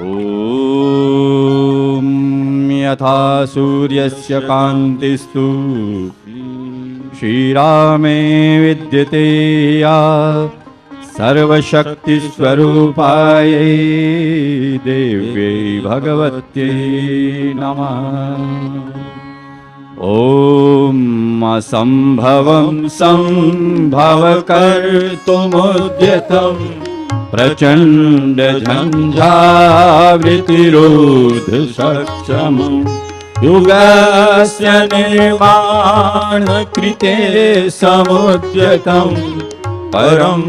ॐ यथा सूर्यस्य कान्तिस्तु श्रीरामे विद्यते या सर्वशक्तिस्वरूपायै देव्यै भगवत्यै नमः। ॐ असम्भवं सम्भवकर्तुमुद्यतं प्रचण्डझञ्झावृतिरोधसक्षमं युगस्य निर्माणकृते समुद्यतं परं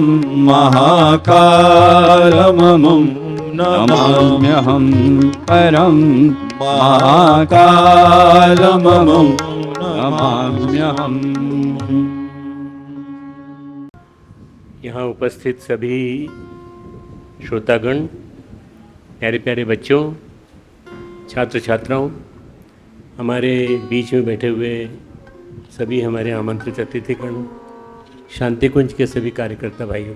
महाकालममुं नमाम्यहं परं महाकालममुं नमाम्यहं। यहाँ उपस्थित सभी श्रोतागण, प्यारे प्यारे बच्चों, छात्र छात्राओं, हमारे बीच में बैठे हुए सभी हमारे आमंत्रित अतिथिगण, शांति कुंज के सभी कार्यकर्ता भाइयों,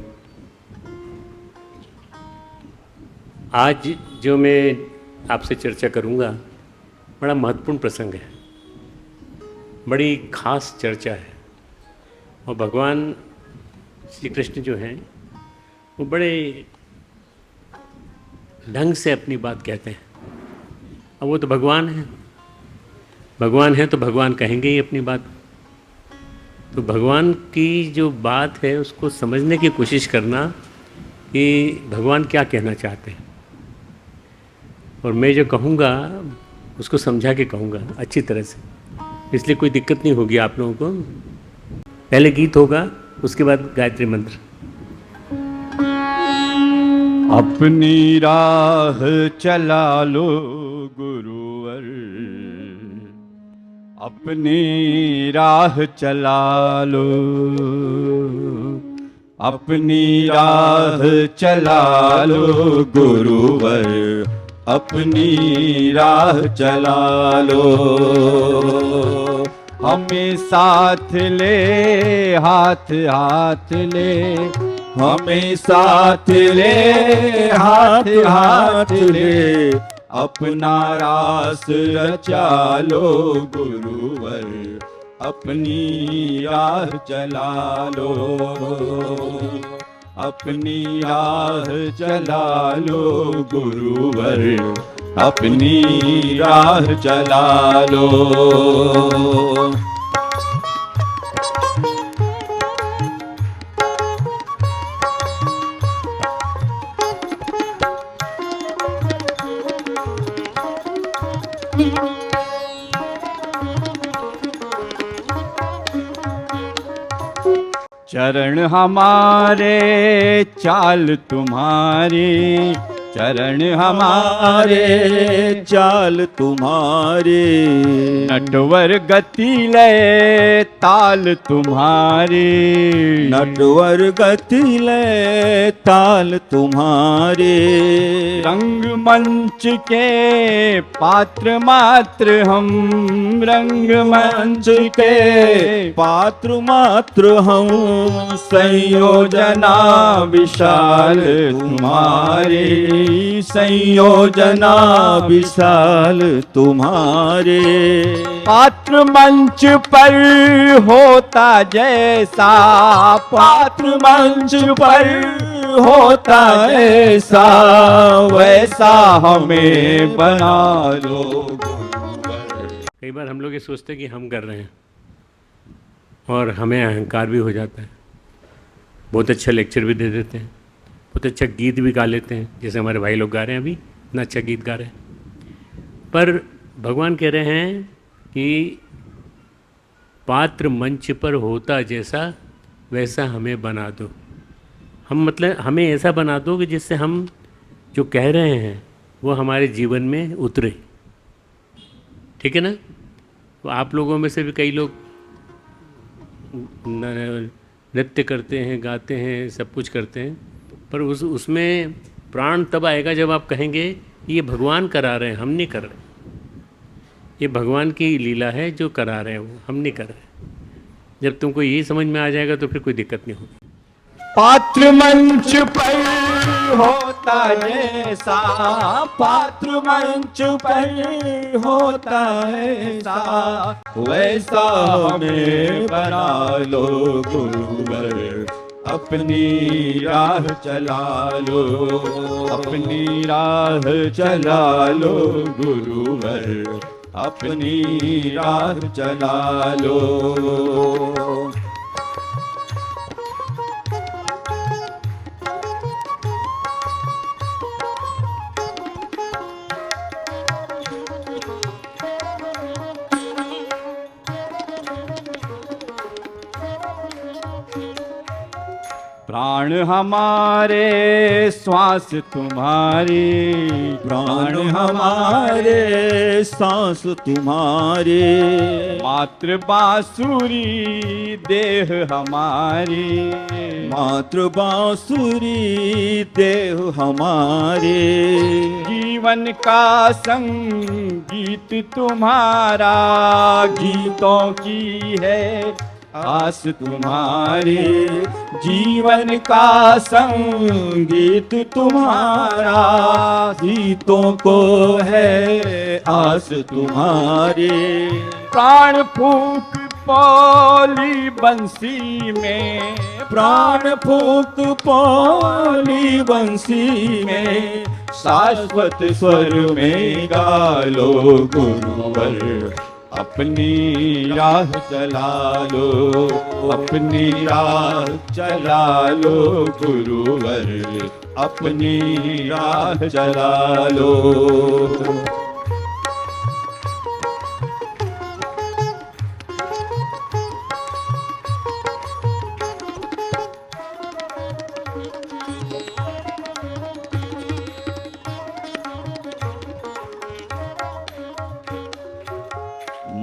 आज जो मैं आपसे चर्चा करूंगा बड़ा महत्वपूर्ण प्रसंग है, बड़ी खास चर्चा है। और भगवान श्री कृष्ण जो हैं वो बड़े ढंग से अपनी बात कहते हैं। अब वो तो भगवान हैं, भगवान हैं तो भगवान कहेंगे ही अपनी बात। तो भगवान की जो बात है उसको समझने की कोशिश करना कि भगवान क्या कहना चाहते हैं, और मैं जो कहूँगा उसको समझा के कहूँगा अच्छी तरह से, इसलिए कोई दिक्कत नहीं होगी आप लोगों को। पहले गीत होगा, उसके बाद गायत्री मंत्र। अपनी राह चला लो गुरुवर, अपनी राह चला लो, अपनी राह चला लो गुरुवर, अपनी राह चला लो। हमें साथ ले, हाथ हाथ ले, हमें साथ ले, हाथ हाथ ले, अपना रास रचा लो गुरुवर, अपनी राह चला लो, अपनी राह चला लो गुरुवर, अपनी राह चला लो। चरण हमारे चाल तुम्हारी, चरण हमारे चाल तुम्हारे, नटवर गति लय ताल तुम्हारी, नटवर गति लय ताल तुम्हारे, रंग मंच के पात्र मात्र हम, रंग मंच के पात्र मात्र हम, संयोजना विशाल तुम्हारे, संयोजना विशाल तुम्हारे, पात्र मंच पर होता जैसा, पात्र मंच पर होता ऐसा, वैसा हमें बना लो। कई बार हम लोग ये सोचते हैं कि हम कर रहे हैं और हमें अहंकार भी हो जाता है। बहुत अच्छा लेक्चर भी दे देते हैं, बहुत अच्छा गीत भी गा लेते हैं, जैसे हमारे भाई लोग गा रहे हैं, अभी इतना अच्छा गीत गा रहे हैं। पर भगवान कह रहे हैं कि पात्र मंच पर होता जैसा वैसा हमें बना दो। हम मतलब हमें ऐसा बना दो कि जिससे हम जो कह रहे हैं वो हमारे जीवन में उतरे। ठीक है ना? तो आप लोगों में से भी कई लोग नृत्य करते हैं, गाते हैं, सब कुछ करते हैं, पर उसमें प्राण तब आएगा जब आप कहेंगे ये भगवान करा रहे हैं, हम नहीं कर रहे। ये भगवान की लीला है जो करा रहे हैं, वो हम नहीं कर रहे। जब तुमको यही समझ में आ जाएगा तो फिर कोई दिक्कत नहीं होगी। पात्र मंच पर होता माता जैसा पात्र मंच पर होता है सा, वैसा हमें बना लो गुरुवर, अपनी राह चला लो, अपनी राह चला लो गुरुवर, अपनी राह चला लो। प्राण हमारे श्वास तुम्हारी, प्राण हमारे सांस तुम्हारे, मातृ बांसुरी देह हमारी, मातृ बांसुरी देह हमारे, जीवन का संगीत तुम्हारा, गीतों की है आस तुम्हारे, जीवन का संगीत तुम्हारा, गीतों को है आस तुम्हारे, प्राण फूंक पौली बंसी में, प्राण फूंक पौली बंसी में, शाश्वत स्वर में गा लो गुरुवर, अपनी राह चला लो, अपनी राह चला लो गुरुवर, अपनी राह चला लो।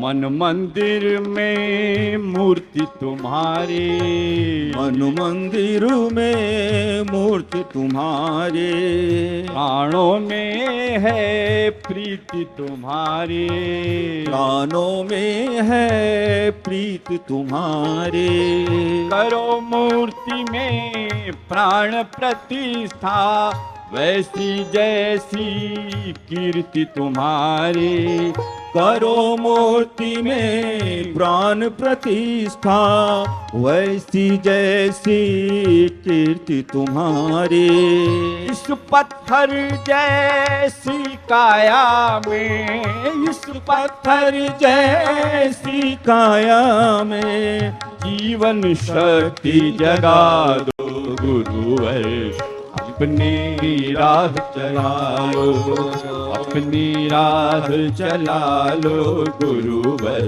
मन मंदिर में मूर्ति तुम्हारी, मन मंदिर में मूर्ति तुम्हारे, प्राणों में है प्रीति तुम्हारी, प्राणों में है प्रीति तुम्हारे, करो मूर्ति में प्राण प्रतिष्ठा, वैसी जैसी कीर्ति तुम्हारी, करो मूर्ति में प्राण प्रतिष्ठा, वैसी जैसी कीर्ति तुम्हारी, इस पत्थर जैसी काया में, इस पत्थर जैसी काया में, जीवन शक्ति जगा दो गुरुवर, अपनी राह चला लो, अपनी राह चला लो गुरुवर,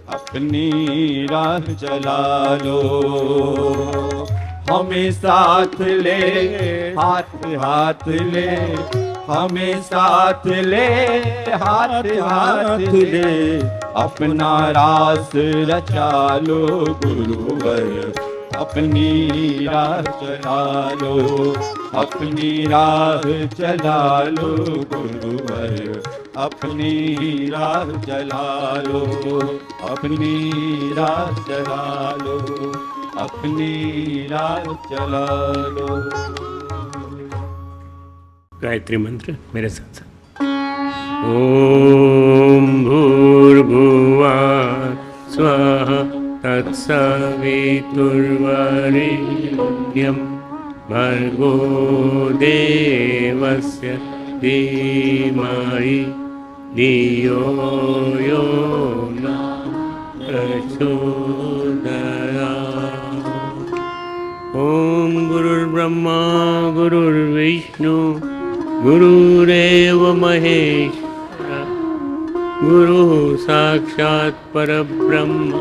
अपनी राह चला लो। हमें साथ ले, हाथ हाथ ले, हमें साथ ले, हाथ हाथ ले, अपना रास रचा लो गुरुवर, अपनी राह चला लो, अपनी राह चला लो गुरुवर, अपनी राह चला लो, अपनी राह चला लो, अपनी राह चला लो। गायत्री मंत्र मेरे साथ साथ। ओम भूर्भुवः स्वः तत्सवितुर्वरेण्यं भर्गो देवस्य धीमहि धियो यो न प्रचोदयात्। ओम गुरुर्ब्रह्मा गुरुर्विष्णु गुरुरेव महेश्वरः, गुरुः साक्षात् परब्रह्म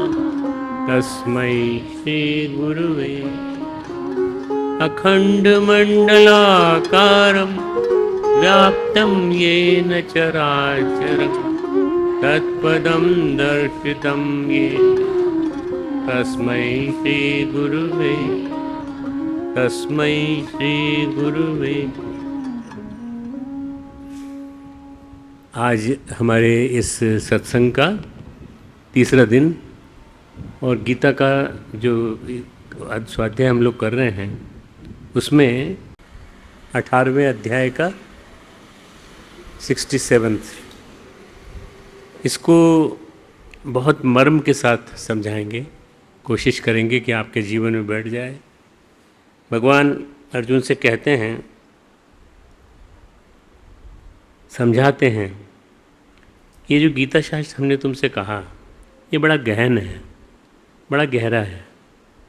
तस्मै श्री गुरुवे। अखण्डमण्डलाकारं व्याप्तं येन चराचरं तत्पदं दर्शितं येन तस्मै श्री गुरुवे, तस्मै श्री गुरुवे। आज हमारे इस सत्संग का तीसरा दिन और गीता का जो स्वाध्याय हम लोग कर रहे हैं उसमें 18वें अध्याय का 67। इसको बहुत मर्म के साथ समझाएंगे, कोशिश करेंगे कि आपके जीवन में बैठ जाए। भगवान अर्जुन से कहते हैं, समझाते हैं, ये जो गीता शास्त्र हमने तुमसे कहा ये बड़ा गहन है, बड़ा गहरा है,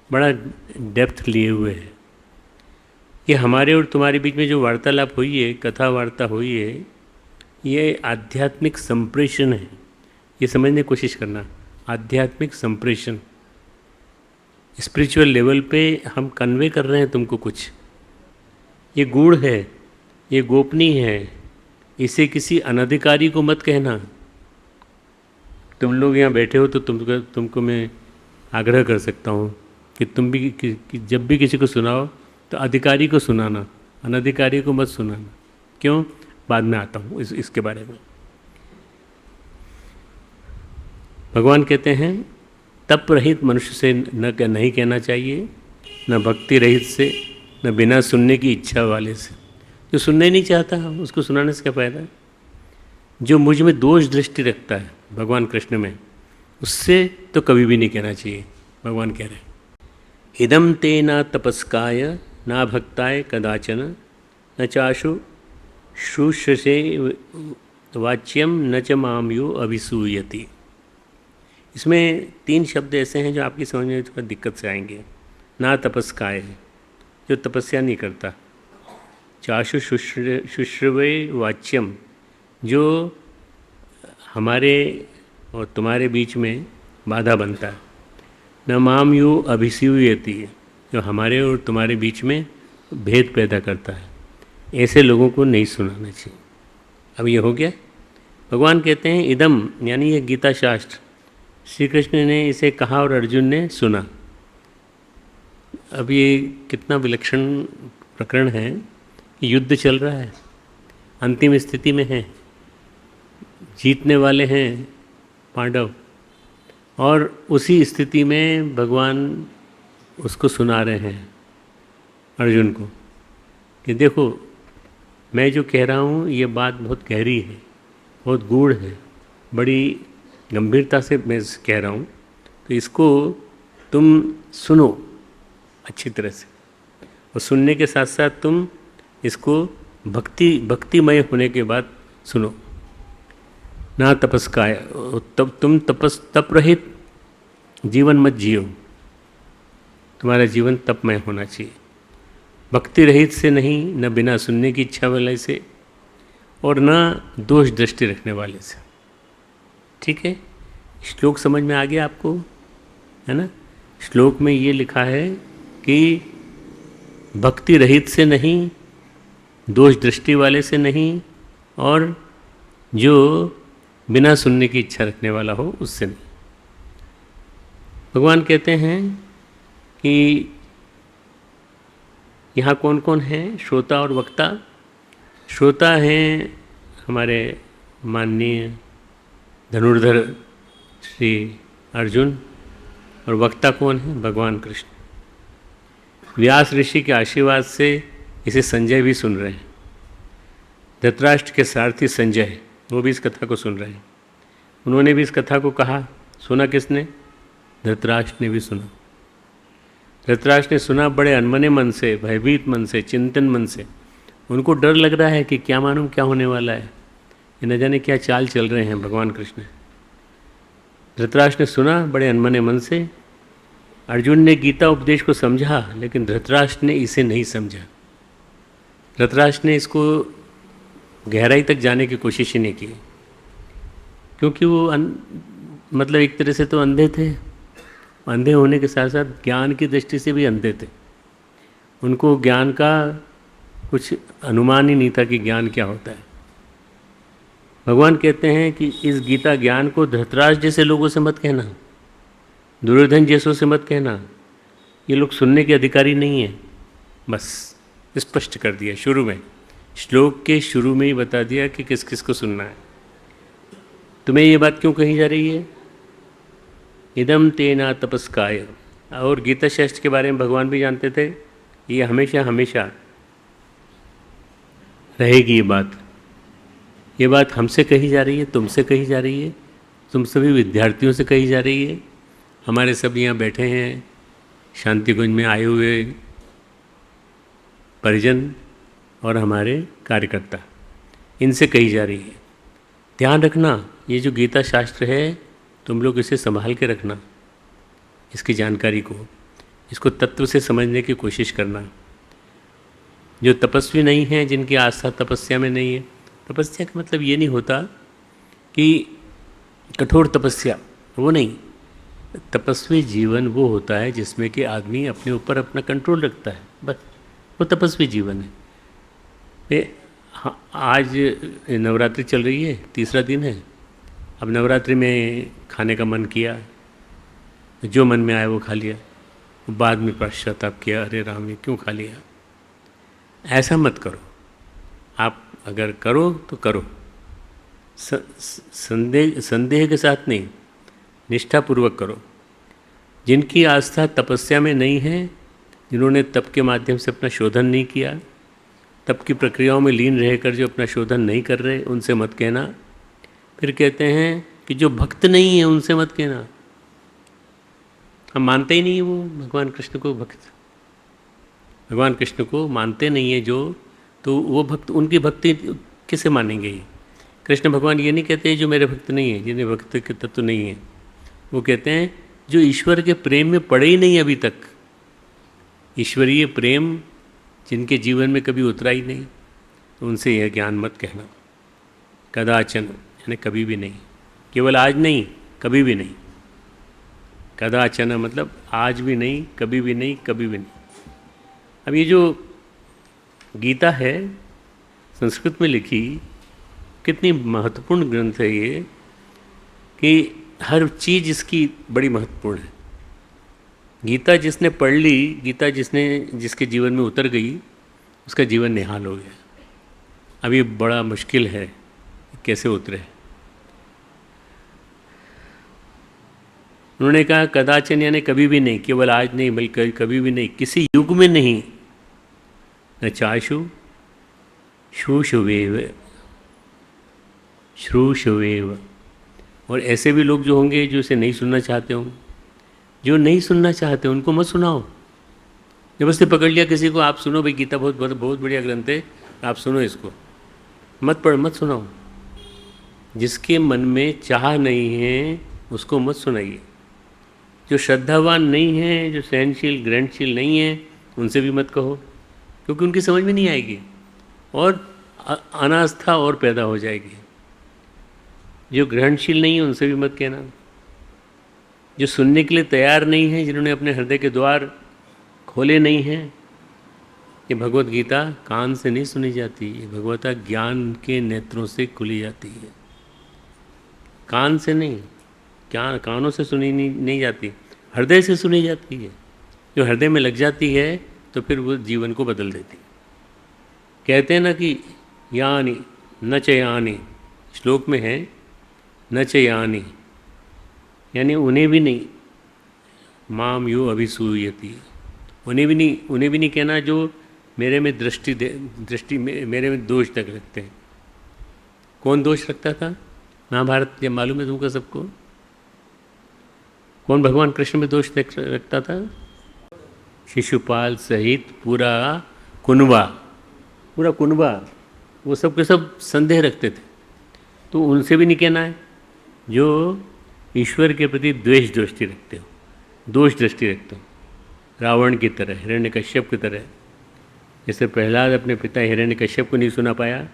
बड़ा डेप्थ लिए हुए है। ये हमारे और तुम्हारे बीच में जो वार्तालाप हुई है, कथा वार्ता हुई है, ये आध्यात्मिक संप्रेषण है। ये समझने की कोशिश करना, आध्यात्मिक संप्रेषण, स्पिरिचुअल लेवल पे हम कन्वे कर रहे हैं तुमको कुछ। ये गूढ़ है, ये गोपनीय है, इसे किसी अनधिकारी को मत कहना। तुम लोग यहाँ बैठे हो तो तुमको मैं आग्रह कर सकता हूँ कि तुम भी कि जब भी किसी को सुनाओ तो अधिकारी को सुनाना, अनधिकारी को मत सुनाना। क्यों? बाद में आता हूँ इसके बारे में। भगवान कहते हैं तप रहित मनुष्य से नहीं कहना चाहिए, न भक्ति रहित से, न बिना सुनने की इच्छा वाले से। जो सुनना ही नहीं चाहता उसको सुनाने से क्या फ़ायदा है? जो मुझ में दोष दृष्टि रखता है भगवान कृष्ण में, उससे तो कभी भी नहीं कहना चाहिए। भगवान कह रहे हैं, इदम ते न तपस्काय न भक्ताय कदाचन न चाशु शुश्रसे वाच्यम न च मामयो अभिसूयति। इसमें 3 शब्द ऐसे हैं जो आपकी समझ में थोड़ा दिक्कत से आएंगे। ना तपस्काय, जो तपस्या नहीं करता। चाशु शुश्रवे वाच्यम, जो हमारे और तुम्हारे बीच में बाधा बनता है। न माम यू अभिसूयति, जो हमारे और तुम्हारे बीच में भेद पैदा करता है। ऐसे लोगों को नहीं सुनाना चाहिए। अब ये हो गया। भगवान कहते हैं इदम, यानी ये गीता शास्त्र, श्री कृष्ण ने इसे कहा और अर्जुन ने सुना। अब ये कितना विलक्षण प्रकरण है कि युद्ध चल रहा है, अंतिम स्थिति में है, जीतने वाले हैं पांडव, और उसी स्थिति में भगवान उसको सुना रहे हैं अर्जुन को कि देखो मैं जो कह रहा हूँ ये बात बहुत गहरी है, बहुत गूढ़ है, बड़ी गंभीरता से मैं कह रहा हूँ, तो इसको तुम सुनो अच्छी तरह से, और सुनने के साथ साथ तुम इसको भक्तिमय होने के बाद सुनो। ना तपस्काय, तब तुम तप रहित जीवन मत जियो, तुम्हारा जीवन तपमय होना चाहिए। भक्ति रहित से नहीं, न बिना सुनने की इच्छा वाले से, और न दोष दृष्टि रखने वाले से। ठीक है, श्लोक समझ में आ गया आपको, है ना? श्लोक में ये लिखा है कि भक्ति रहित से नहीं, दोष दृष्टि वाले से नहीं, और जो बिना सुनने की इच्छा रखने वाला हो उससे नहीं। भगवान कहते हैं कि यहाँ कौन कौन है, श्रोता और वक्ता। श्रोता हैं हमारे माननीय धनुर्धर श्री अर्जुन, और वक्ता कौन है? भगवान कृष्ण। व्यास ऋषि के आशीर्वाद से इसे संजय भी सुन रहे हैं। धृतराष्ट्र के सारथी संजय, वो भी इस कथा को सुन रहे हैं। उन्होंने भी इस कथा को कहा। सुना किसने? धृतराष्ट्र ने भी सुना। धृतराष्ट्र ने सुना बड़े अनमने मन से, भयभीत मन से, चिंतन मन से। उनको डर लग रहा है कि क्या मालूम क्या होने वाला है, ये न जाने क्या चाल चल रहे हैं भगवान कृष्ण। धृतराष्ट्र ने सुना बड़े अनमने मन से। अर्जुन ने गीता उपदेश को समझा, लेकिन धृतराष्ट्र ने इसे नहीं समझा। धृतराष्ट्र ने इसको गहराई तक जाने की कोशिश ही नहीं की, क्योंकि वो मतलब एक तरह से तो अंधे थे। अंधे होने के साथ साथ ज्ञान की दृष्टि से भी अंधे थे। उनको ज्ञान का कुछ अनुमान ही नहीं था कि ज्ञान क्या होता है। भगवान कहते हैं कि इस गीता ज्ञान को धृतराष्ट्र जैसे लोगों से मत कहना, दुर्योधन जैसों से मत कहना, ये लोग सुनने के अधिकारी नहीं हैं। बस स्पष्ट कर दिया शुरू में, श्लोक के शुरू में ही बता दिया कि किस किस को सुनना है। तुम्हें ये बात क्यों कही जा रही है? इदम तेना तपस्काय। और गीता शास्त्र के बारे में भगवान भी जानते थे, ये हमेशा हमेशा रहेगी ये बात हमसे कही जा रही है, तुमसे कही जा रही है, तुम सभी विद्यार्थियों से कही जा रही है, हमारे सब यहाँ बैठे हैं शांति कुंज में आए हुए परिजन और हमारे कार्यकर्ता, इनसे कही जा रही है। ध्यान रखना, ये जो गीता शास्त्र है तुम लोग इसे संभाल के रखना, इसकी जानकारी को, इसको तत्व से समझने की कोशिश करना। जो तपस्वी नहीं हैं, जिनकी आस्था तपस्या में नहीं है, तपस्या का मतलब ये नहीं होता कि कठोर तपस्या, वो नहीं। तपस्वी जीवन वो होता है जिसमें कि आदमी अपने ऊपर अपना कंट्रोल रखता है, बस वो तपस्वी जीवन है। हाँ, आज नवरात्रि चल रही है, तीसरा दिन है। अब नवरात्रि में खाने का मन किया, जो मन में आया वो खा लिया, बाद में पश्चाताप किया, अरे राम ये क्यों खा लिया। ऐसा मत करो। आप अगर करो तो करो, संदेह के साथ नहीं, निष्ठापूर्वक करो। जिनकी आस्था तपस्या में नहीं है, जिन्होंने तप के माध्यम से अपना शोधन नहीं किया, तप की प्रक्रियाओं में लीन रहकर जो अपना शोधन नहीं कर रहे, उनसे मत कहना। फिर कहते हैं कि जो भक्त नहीं है उनसे मत कहना। हम मानते ही नहीं है वो भगवान कृष्ण को भक्त, भगवान कृष्ण को मानते नहीं है जो, तो वो भक्त, उनकी भक्ति किसे मानेंगे। ये कृष्ण भगवान ये नहीं कहते हैं जो मेरे भक्त नहीं है, जिन्हें भक्त के तत्व नहीं है। वो कहते हैं जो ईश्वर के प्रेम में पड़े ही नहीं अभी तक, ईश्वरीय प्रेम जिनके जीवन में कभी उतरा ही नहीं, तो उनसे यह ज्ञान मत कहना। कदाचन यानी कभी भी नहीं, केवल आज नहीं, कभी भी नहीं। कदाचन मतलब आज भी नहीं, कभी भी नहीं, कभी भी नहीं। अब ये जो गीता है संस्कृत में लिखी, कितनी महत्वपूर्ण ग्रंथ है ये, कि हर चीज़ इसकी बड़ी महत्वपूर्ण है। गीता जिसने पढ़ ली, गीता जिसके जीवन में उतर गई, उसका जीवन निहाल हो गया। अब ये बड़ा मुश्किल है कैसे उतरे। उन्होंने कहा कदाचन यानी कभी भी नहीं, केवल आज नहीं बल्कि कभी भी नहीं, किसी युग में नहीं। न चाशु शुशुवेव श्रुशुवेव। और ऐसे भी लोग जो होंगे जो इसे नहीं सुनना चाहते होंगे, जो नहीं सुनना चाहते उनको मत सुनाओ। जबरदस्ती पकड़ लिया किसी को, आप सुनो भाई गीता बहुत बढ़िया ग्रंथ है, आप सुनो इसको, मत सुनाओ। जिसके मन में चाह नहीं है उसको मत सुनाइए। जो श्रद्धावान नहीं है, जो सहनशील ग्रहणशील नहीं है, उनसे भी मत कहो, क्योंकि उनकी समझ में नहीं आएगी और अनास्था और पैदा हो जाएगी। जो ग्रहणशील नहीं है उनसे भी मत कहना। जो सुनने के लिए तैयार नहीं है, जिन्होंने अपने हृदय के द्वार खोले नहीं हैं, ये भगवत गीता कान से नहीं सुनी जाती, ये भगवता ज्ञान के नेत्रों से खुली जाती है। कान से नहीं, कानों से सुनी नहीं जाती, हृदय से सुनी जाती है। जो हृदय में लग जाती है तो फिर वो जीवन को बदल देती है। कहते हैं ना कि यानी न च यानी, श्लोक में है न च यानी, यानी उन्हें भी नहीं, माम यो अभिसूयति, उन्हें भी नहीं कहना जो मेरे में दृष्टि मेरे में दोष तक रखते हैं। कौन दोष रखता था महाभारत, ये मालूम है तुमको सबको? कौन भगवान कृष्ण में दोष रखता था? शिशुपाल सहित पूरा कुनबा, वो सब के सब संदेह रखते थे। तो उनसे भी नहीं कहना है जो ईश्वर के प्रति द्वेष दृष्टि रखते हो, दोष दृष्टि रखते हो। रावण की तरह, हिरण्यकश्यप की तरह। जैसे प्रहलाद अपने पिता हिरण्यकश्यप को नहीं सुना पाया,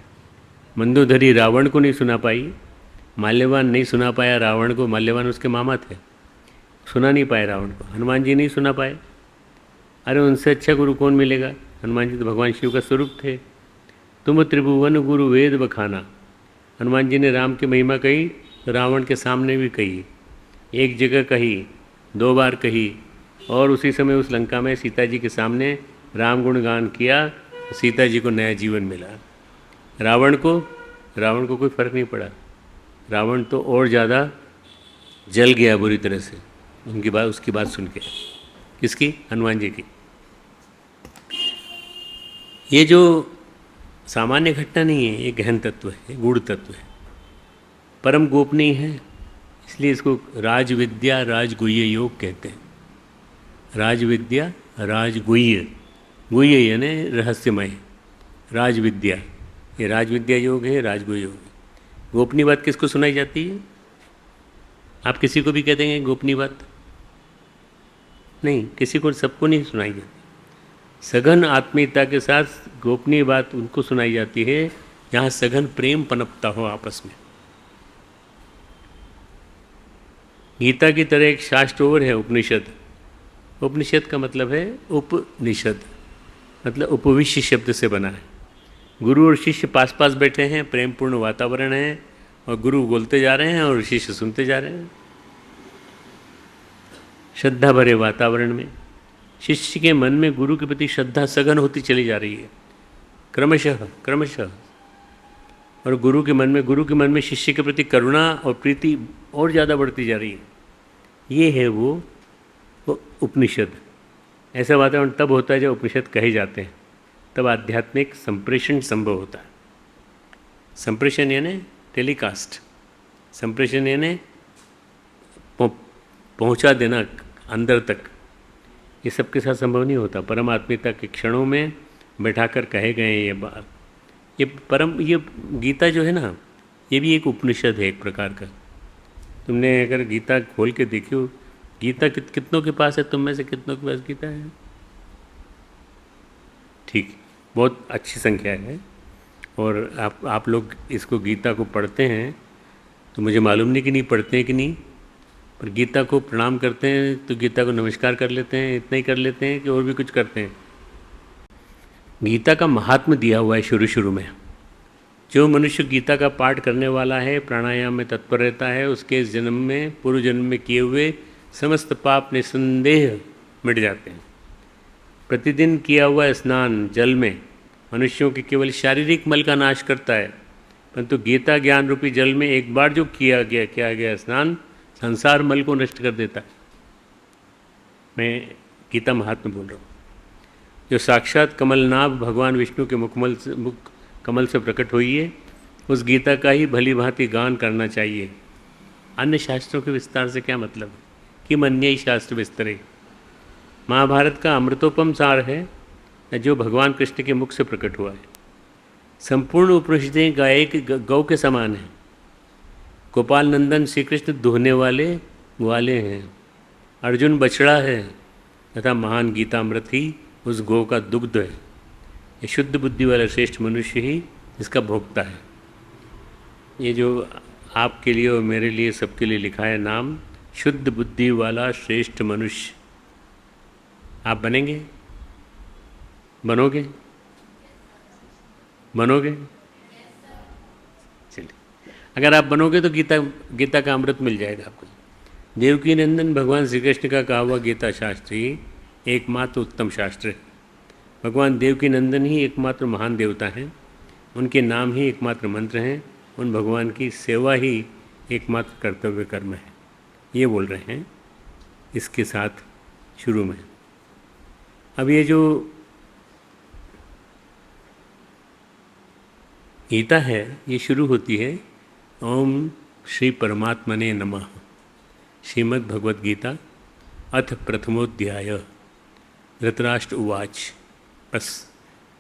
मंदोदरी रावण को नहीं सुना पाई, माल्यवान नहीं सुना पाया रावण को, माल्यवान उसके मामा थे, सुना नहीं पाए रावण को। हनुमान जी नहीं सुना पाए। अरे उनसे अच्छा गुरु कौन मिलेगा? हनुमान जी तो भगवान शिव का स्वरूप थे। तुम त्रिभुवन गुरु वेद बखाना। हनुमान जी ने राम की महिमा कही तो रावण के सामने भी कही, एक जगह कही, 2 बार कही, और उसी समय उस लंका में सीता जी के सामने राम गुणगान किया, सीता जी को नया जीवन मिला। रावण को कोई फर्क नहीं पड़ा। रावण तो और ज़्यादा जल गया बुरी तरह से उसकी बात सुन के। किसकी? हनुमान जी की। ये जो सामान्य घटना नहीं है, ये गहन तत्व है, गूढ़ तत्व है, परम गोपनीय है। इसलिए इसको राजविद्या राजगुह्य योग कहते हैं। राजविद्या राजगुह्य, गुह्य यानी रहस्यमय, राजविद्या, ये राजविद्या योग है, राजगुह्य योग है। गोपनीय बात किसको सुनाई जाती है? आप किसी को भी कह देंगे गोपनीय बात? नहीं, किसी को, सबको नहीं सुनाई जाती। सघन आत्मीयता के साथ गोपनीय बात उनको सुनाई जाती है जहाँ सघन प्रेम पनपता हो आपस में। गीता की तरह एक शास्त्र और है उपनिषद। उपनिषद का मतलब है उपनिषद, मतलब उपविश्य शब्द से बना है। गुरु और शिष्य पास पास बैठे हैं, प्रेमपूर्ण वातावरण है, और गुरु बोलते जा रहे हैं और शिष्य सुनते जा रहे हैं। श्रद्धा भरे वातावरण में शिष्य के मन में गुरु के प्रति श्रद्धा सघन होती चली जा रही है, क्रमशः क्रमशः। और गुरु के मन में शिष्य के प्रति करुणा और प्रीति और ज़्यादा बढ़ती जा रही है। ये है वो उपनिषद। ऐसा वातावरण तब होता है जब उपनिषद कहे जाते हैं, तब आध्यात्मिक संप्रेषण संभव होता है। संप्रेषण यानी टेलीकास्ट, संप्रेषण यानी पहुंचा देना अंदर तक। ये सबके साथ संभव नहीं होता। परमात्मिकता के क्षणों में बैठाकर कहे गए ये बात, ये गीता जो है ना, ये भी एक उपनिषद है एक प्रकार का। तुमने अगर गीता खोल के देखी हो, गीता कितनों के पास है? तुम में से कितनों के पास गीता है? ठीक, बहुत अच्छी संख्या है। और आप लोग इसको गीता को पढ़ते हैं, तो मुझे मालूम नहीं कि नहीं पढ़ते हैं कि नहीं, पर गीता को प्रणाम करते हैं तो गीता को नमस्कार कर लेते हैं, इतना ही कर लेते हैं कि और भी कुछ करते हैं? गीता का महात्म्य दिया हुआ है शुरू शुरू में। जो मनुष्य गीता का पाठ करने वाला है, प्राणायाम में तत्पर रहता है, उसके इस जन्म में, पूर्व जन्म में किए हुए समस्त पाप निसंदेह मिट जाते हैं। प्रतिदिन किया हुआ स्नान जल में मनुष्यों के केवल शारीरिक मल का नाश करता है, परंतु गीता ज्ञान रूपी जल में एक बार जो किया गया स्नान संसार मल को नष्ट कर देता है। मैं गीता महात्म्य बोल रहा हूँ। जो साक्षात कमलनाभ भगवान विष्णु के मुख कमल से प्रकट हुई है, उस गीता का ही भली भांति गान करना चाहिए। अन्य शास्त्रों के विस्तार से क्या मतलब है कि अन्य शास्त्र विस्तरे। महाभारत का अमृतोपम सार है जो भगवान कृष्ण के मुख से प्रकट हुआ है। संपूर्ण उपनिषदें गाय के गौ के समान हैं। गोपाल नंदन श्री कृष्ण दुहने वाले ग्वाले हैं, अर्जुन बछड़ा है, तथा महान गीतामृत ही उस गौ का दुग्ध है। ये शुद्ध बुद्धि वाला श्रेष्ठ मनुष्य ही इसका भोक्ता है। ये जो आपके लिए और मेरे लिए सबके लिए लिखा है नाम, शुद्ध बुद्धि वाला श्रेष्ठ मनुष्य, आप बनेंगे? बनोगे? बनोगे? चलिए, अगर आप बनोगे तो गीता का अमृत मिल जाएगा आपको। देवकी नंदन भगवान श्री कृष्ण का कहा हुआ गीता शास्त्र ही एकमात्र उत्तम शास्त्र है। भगवान देवकी नंदन ही एकमात्र महान देवता हैं, उनके नाम ही एकमात्र मंत्र हैं, उन भगवान की सेवा ही एकमात्र कर्तव्य कर्म है। ये बोल रहे हैं इसके साथ शुरू में। अब ये जो गीता है ये शुरू होती है ओम श्री परमात्मने नमः। श्रीमद् भगवद गीता अथ प्रथमोध्याय। धृतराष्ट्र उवाच। बस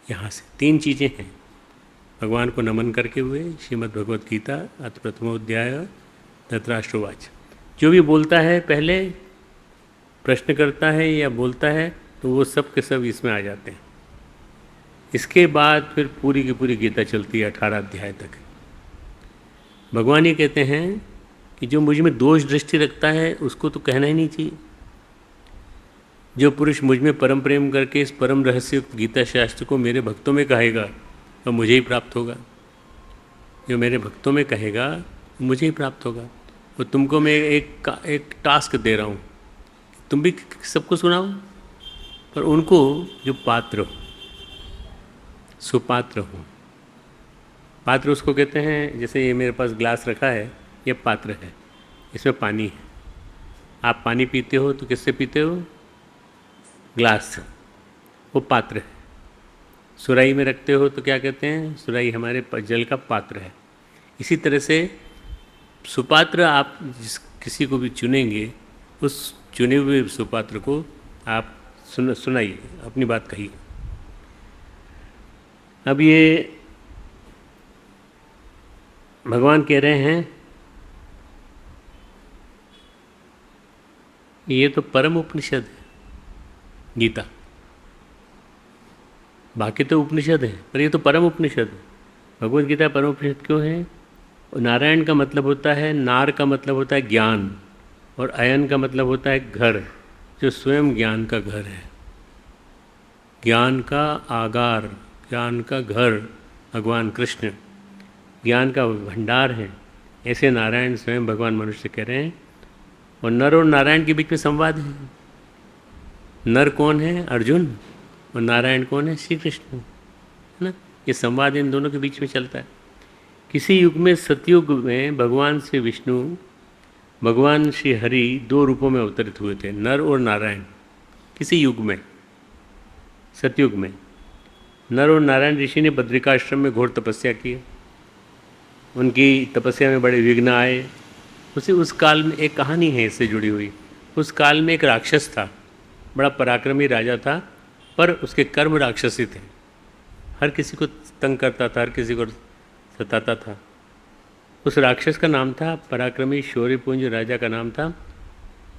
यहाँ से 3 चीज़ें हैं। भगवान को नमन करके हुए श्रीमद् भगवद गीता अथ प्रथमोध्याय धृतराष्ट्र उवाच। जो भी बोलता है पहले प्रश्न करता है या बोलता है तो वो सब के सब इसमें आ जाते हैं। इसके बाद फिर पूरी की पूरी गीता चलती है 18 अध्याय तक। भगवान ये कहते हैं कि जो मुझ में दोष दृष्टि रखता है उसको तो कहना ही नहीं चाहिए। जो पुरुष मुझ में परम प्रेम करके इस परम रहस्ययुक्त गीता शास्त्र को मेरे भक्तों में कहेगा तो मुझे ही प्राप्त होगा। जो मेरे भक्तों में कहेगा मुझे ही प्राप्त होगा। और तुमको मैं एक टास्क दे रहा हूँ, तुम भी सबको सुनाओ, पर उनको जो पात्र हो, सुपात्र हो। पात्र उसको कहते हैं, जैसे ये मेरे पास ग्लास रखा है, ये पात्र है, इसमें पानी है। आप पानी पीते हो तो किससे पीते हो? ग्लास से। वो पात्र है। सुराही में रखते हो तो क्या कहते हैं? सुराही हमारे जल का पात्र है। इसी तरह से सुपात्र आप जिस किसी को भी चुनेंगे, उस चुने हुए सुपात्र को आप सुनाइए, अपनी बात कहिए। अब ये भगवान कह रहे हैं, ये तो परम उपनिषद है गीता, बाकी तो उपनिषद है पर ये तो परम उपनिषद है। भगवद गीता परम उपनिषद क्यों है? नारायण का मतलब होता है, नार का मतलब होता है ज्ञान, और अयन का मतलब होता है घर, जो स्वयं ज्ञान का घर है, ज्ञान का आगार, ज्ञान का घर भगवान कृष्ण, ज्ञान का भंडार है। ऐसे नारायण स्वयं भगवान मनुष्य कह रहे हैं। और नर और नारायण के बीच में संवाद है। नर कौन है? अर्जुन। और नारायण कौन है? श्री कृष्ण, है ना। ये संवाद इन दोनों के बीच में चलता है। किसी युग में, सतयुग में, भगवान श्री विष्णु, भगवान श्री हरि दो रूपों में अवतरित हुए थे, नर और नारायण। किसी युग में, सतयुग में, नर और नारायण ऋषि ने बद्रिकाश्रम में घोर तपस्या की। उनकी तपस्या में बड़े विघ्न आए। उस काल में एक कहानी है इससे जुड़ी हुई। उस काल में एक राक्षस था, बड़ा पराक्रमी राजा था, पर उसके कर्म राक्षसी थे। हर किसी को तंग करता था, हर किसी को सताता था। उस राक्षस का नाम था, पराक्रमी शौर्यपुंज राजा का नाम था,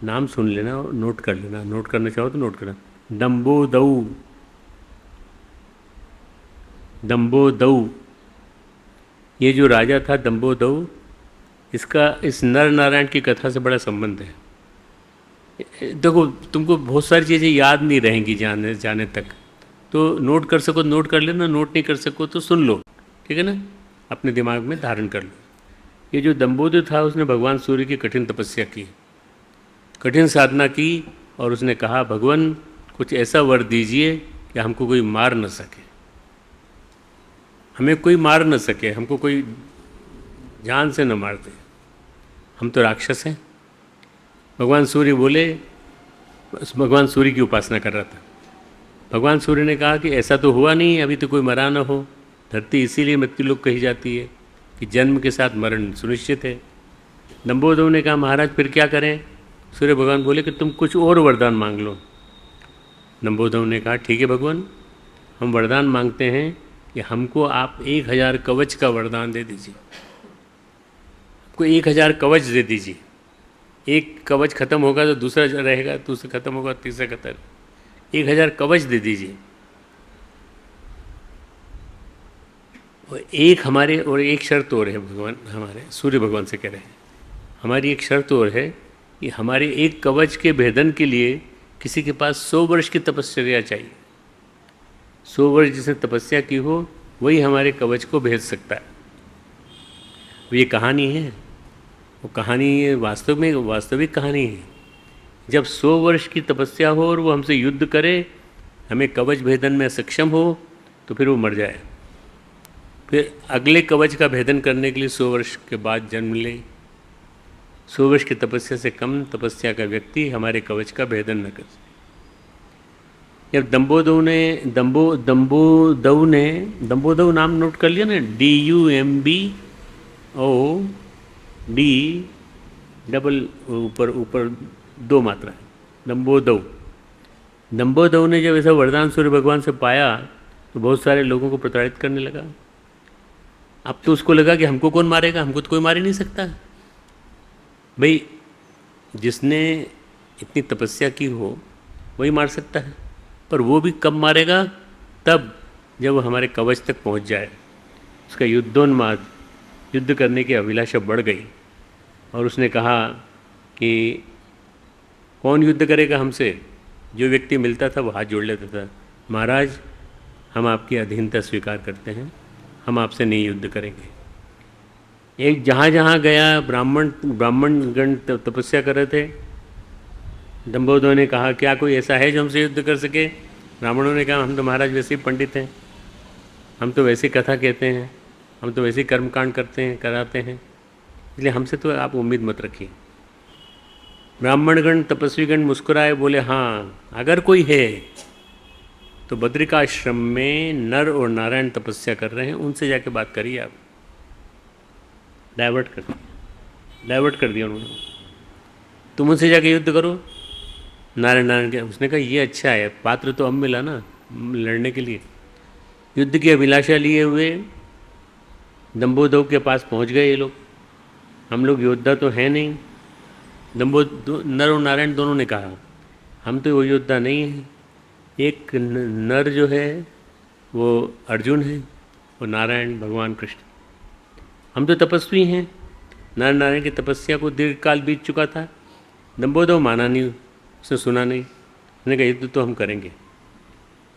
नाम सुन लेना और नोट कर लेना, नोट करना चाहो तो नोट करना, दंबोदऊ। दंबोदऊ, ये जो राजा था दंबोदऊ, इसका इस नर नारायण की कथा से बड़ा संबंध है। देखो, तुमको बहुत सारी चीज़ें याद नहीं रहेंगी जाने तक, तो नोट कर सको नोट कर लेना, नोट नहीं कर सको तो सुन लो, ठीक है ना, अपने दिमाग में धारण कर लो। ये जो दंबोदर था, उसने भगवान सूर्य की कठिन तपस्या की, कठिन साधना की, और उसने कहा, भगवान कुछ ऐसा वर दीजिए कि हमको कोई मार न सके, हमें कोई मार न सके, हमको कोई जान से न मार दे, हम तो राक्षस हैं। भगवान सूर्य बोले, भगवान सूर्य की उपासना कर रहा था। भगवान सूर्य ने कहा कि ऐसा तो हुआ नहीं, अभी तो कोई मरा न हो। धरती इसीलिए मृत्युलोक कही जाती है कि जन्म के साथ मरण सुनिश्चित है। दंबोदर ने कहा, महाराज फिर क्या करें? सूर्य भगवान बोले कि तुम कुछ और वरदान मांग लो। दंबोदर ने कहा, ठीक है भगवान, हम वरदान मांगते हैं कि हमको आप 1000 कवच का वरदान दे दीजिए, आपको 1000 कवच दे दीजिए। एक कवच खत्म होगा तो दूसरा रहेगा, दूसरा खत्म होगा तीसरा खत्म, 1000 कवच दे दीजिए। और एक शर्त और है, भगवान हमारे सूर्य भगवान से कह रहे हैं, हमारी एक शर्त और है कि हमारे एक कवच के भेदन के लिए किसी के पास 100 वर्ष की तपस्या चाहिए। 100 वर्ष जिसने तपस्या की हो वही हमारे कवच को भेद सकता है। ये कहानी है, वो कहानी वास्तव में वास्तविक कहानी है। जब 100 वर्ष की तपस्या हो और वो हमसे युद्ध करे, हमें कवच भेदन में सक्षम हो, तो फिर वो मर जाए, फिर अगले कवच का भेदन करने के लिए 100 वर्ष के बाद जन्म ले। 100 वर्ष की तपस्या से कम तपस्या का व्यक्ति हमारे कवच का भेदन न कर सके। जब दंबोदव नाम नोट कर लिया ना, DUMBOD, डबल ऊपर 2 मात्रा है, दंबोदव ने जब ऐसा वरदान सूर्य भगवान से पाया तो बहुत सारे लोगों को प्रताड़ित करने लगा। अब तो उसको लगा कि हमको कौन मारेगा, हमको तो कोई मार ही नहीं सकता। भाई, जिसने इतनी तपस्या की हो वही मार सकता है, पर वो भी कब मारेगा? तब जब वो हमारे कवच तक पहुंच जाए। उसका युद्धोन्माद, युद्ध करने की अभिलाषा बढ़ गई और उसने कहा कि कौन युद्ध करेगा हमसे? जो व्यक्ति मिलता था वो हाथ जोड़ लेता था, महाराज हम आपकी अधीनता स्वीकार करते हैं, हम आपसे नहीं युद्ध करेंगे। एक जहाँ गया ब्राह्मणगण तपस्या कर रहे थे। दंबोदर ने कहा, क्या कोई ऐसा है जो हमसे युद्ध कर सके? ब्राह्मणों ने कहा, हम तो महाराज वैसे ही पंडित हैं, हम तो वैसी कथा कहते हैं, हम तो वैसे कर्मकांड कराते हैं, इसलिए हमसे तो आप उम्मीद मत रखिए। ब्राह्मणगण तपस्वीगण मुस्कुराए, बोले, हाँ अगर कोई है तो बद्रिकाश्रम में नर और नारायण तपस्या कर रहे हैं, उनसे जाके बात करिए आप। डाइवर्ट कर दिया उन्होंने। तुम उनसे जाके युद्ध करो, नारायण के। उसने कहा ये अच्छा है, पात्र तो अब मिला ना लड़ने के लिए। युद्ध की अभिलाषा लिए हुए दंभोदव के पास पहुंच गए ये लोग। हम लोग योद्धा तो हैं नहीं। नर और नारायण दोनों ने कहा हम तो वो योद्धा नहीं हैं। एक नर जो है वो अर्जुन है और नारायण भगवान कृष्ण। हम तो तपस्वी हैं। नर नारायण की तपस्या को दीर्घ काल बीत चुका था। दंभोदव माना नहीं, उसने सुना नहीं। उसने कहा युद्ध तो हम करेंगे।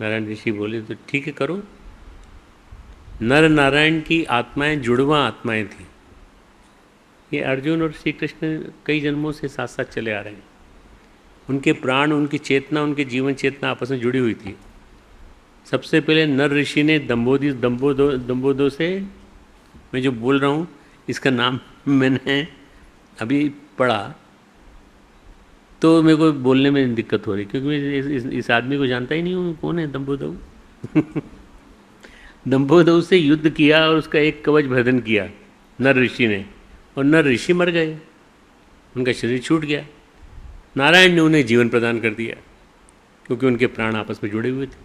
नारायण ऋषि बोले तो ठीक है करो। नर नारायण की आत्माएं जुड़वा आत्माएं थी। ये अर्जुन और श्री कृष्ण कई जन्मों से साथ साथ चले आ रहे हैं। उनके प्राण, उनकी चेतना, उनके जीवन चेतना आपस में जुड़ी हुई थी। सबसे पहले नर ऋषि ने दंभोदव से, मैं जो बोल रहा हूँ इसका नाम मैंने अभी पढ़ा तो मेरे को बोलने में दिक्कत हो रही, क्योंकि मैं इस आदमी को जानता ही नहीं हूँ कौन है दंभोदव। दंभोदव से युद्ध किया और उसका एक कवच भेदन किया नर ऋषि ने, और नर ऋषि मर गए, उनका शरीर छूट गया। नारायण ने उन्हें जीवन प्रदान कर दिया क्योंकि उनके प्राण आपस में जुड़े हुए थे।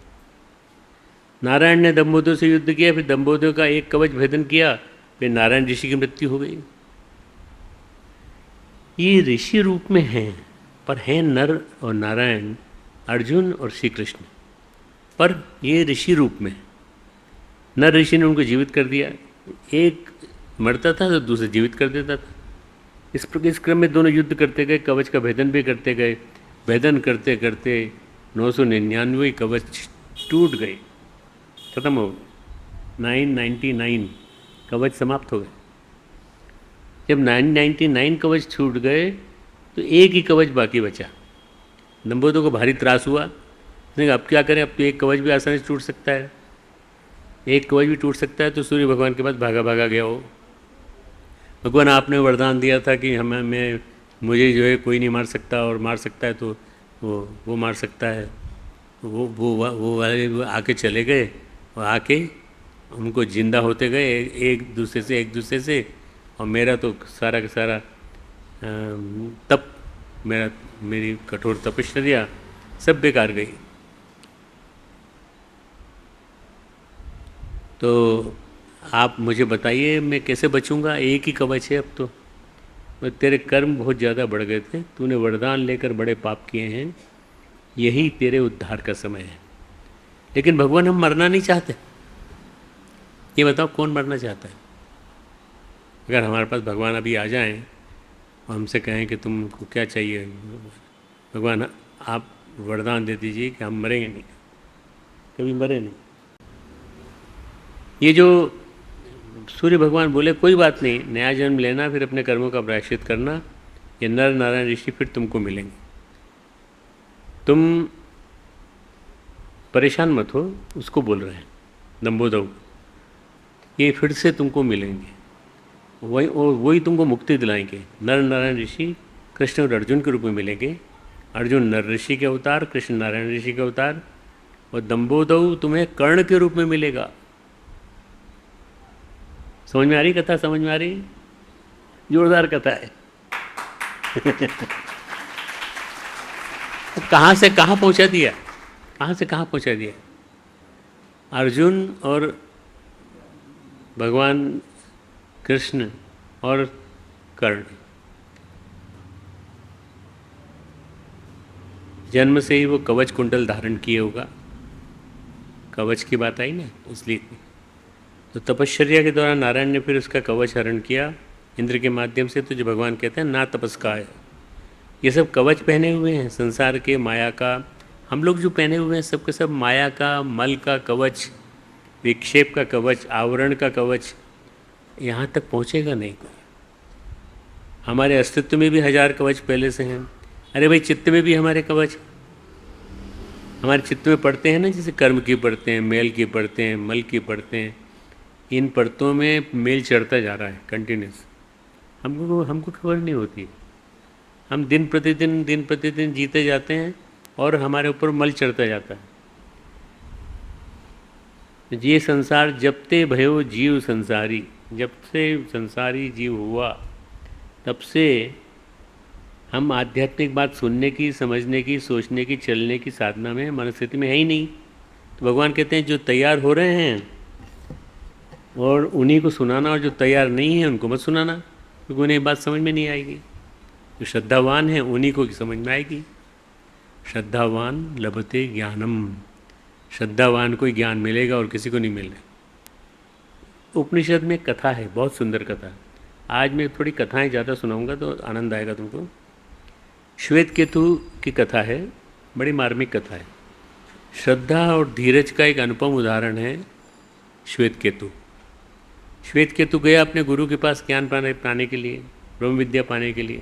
नारायण ने दंभोदव से युद्ध किया, फिर दंभोदव का एक कवच भेदन किया, फिर नारायण ऋषि की मृत्यु हो गई। ये ऋषि रूप में हैं, पर हैं नर और नारायण, अर्जुन और श्री कृष्ण, पर ये ऋषि रूप में। नर ऋषि ने उनको जीवित कर दिया। एक मरता था तो दूसरे जीवित कर देता था। इस क्रम में दोनों युद्ध करते गए, कवच का भेदन भी करते गए। भेदन करते करते 999 कवच टूट गए, खत्म हो गए। 999 कवच समाप्त हो गए। जब 999 कवच छूट गए तो एक ही कवच बाकी बचा। दंभोदव को भारी त्रास हुआ। उसने कहा अब क्या करें, अब तो एक कवच भी आसानी से टूट सकता है, एक कवच भी टूट सकता है। तो सूर्य भगवान के पास भागा गया हो। भगवान आपने वरदान दिया था कि मुझे जो है कोई नहीं मार सकता, और मार सकता है तो वो मार सकता है। वो वाले आके चले गए और आके उनको जिंदा होते गए एक दूसरे से। और मेरा तो सारा का सारा तप, मेरी कठोर तपश्चर्या सब बेकार गई। तो आप मुझे बताइए मैं कैसे बचूंगा? एक ही कवच है अब तो। तेरे कर्म बहुत ज़्यादा बढ़ गए थे, तूने वरदान लेकर बड़े पाप किए हैं, यही तेरे उद्धार का समय है। लेकिन भगवान हम मरना नहीं चाहते। ये बताओ कौन मरना चाहता है? अगर हमारे पास भगवान अभी आ जाएं और हमसे कहें कि तुमको क्या चाहिए, भगवान आप वरदान दे दीजिए कि हम मरेंगे नहीं, कभी मरे नहीं। ये जो सूर्य भगवान बोले कोई बात नहीं, नया जन्म लेना, फिर अपने कर्मों का प्रायश्चित करना, ये नर नारायण ऋषि फिर तुमको मिलेंगे। तुम परेशान मत हो, उसको बोल रहे हैं दंभोदव, ये फिर से तुमको मिलेंगे, वही तुमको मुक्ति दिलाएंगे। नर नारायण ऋषि कृष्ण और अर्जुन के रूप में मिलेंगे। अर्जुन नर ऋषि के अवतार, कृष्ण नारायण ऋषि के अवतार, और दंभोदव तुम्हें कर्ण के रूप में मिलेगा। समझ में आ रही कथा? समझ में आ रही? जोरदार कथा है। कहाँ से कहाँ पहुँचा दिया, कहाँ से कहाँ पहुँचा दिया। अर्जुन और भगवान कृष्ण और कर्ण, जन्म से ही वो कवच कुंडल धारण किए होगा। कवच की बात आई ना, इसलिए तो तपश्चर्या के दौरान नारायण ने फिर उसका कवच हरण किया इंद्र के माध्यम से। तो जो भगवान कहते हैं ना तपस्काय, ये सब कवच पहने हुए हैं संसार के, माया का। हम लोग जो पहने हुए हैं सब के सब माया का, मल का कवच, विक्षेप का कवच, आवरण का कवच, यहाँ तक पहुँचेगा नहीं कोई। हमारे अस्तित्व में भी 1000 कवच पहले से हैं। अरे भाई चित्त में भी हमारे कवच, हमारे चित्त में पढ़ते हैं ना, जैसे कर्म की पढ़ते हैं, मेल की पढ़ते हैं, मल की पढ़ते हैं। इन परतों में मेल चढ़ता जा रहा है कंटिन्यूस। हमको खबर नहीं होती। हम दिन प्रतिदिन जीते जाते हैं और हमारे ऊपर मल चढ़ता जाता है। ये संसार जब ते भयो जीव संसारी, जब से संसारी जीव हुआ तब से हम आध्यात्मिक बात सुनने की, समझने की, सोचने की, चलने की साधना में, मनस्थिति में है ही नहीं। तो भगवान कहते हैं जो तैयार हो रहे हैं और उन्हीं को सुनाना, और जो तैयार नहीं है उनको मत सुनाना, क्योंकि उन्हें बात समझ में नहीं आएगी। जो श्रद्धावान है उन्हीं को समझ में आएगी। श्रद्धावान लभते ज्ञानम, श्रद्धावान को ज्ञान मिलेगा और किसी को नहीं मिलेगा। उपनिषद में कथा है, बहुत सुंदर कथा। आज मैं थोड़ी कथाएं ज़्यादा सुनाऊंगा तो आनंद आएगा तुमको। श्वेत केतु की कथा है, बड़ी मार्मिक कथा है। श्रद्धा और धीरज का एक अनुपम उदाहरण है श्वेत केतु। श्वेत केतु गया अपने गुरु के पास ज्ञान पाने के लिए, ब्रह्म विद्या पाने के लिए।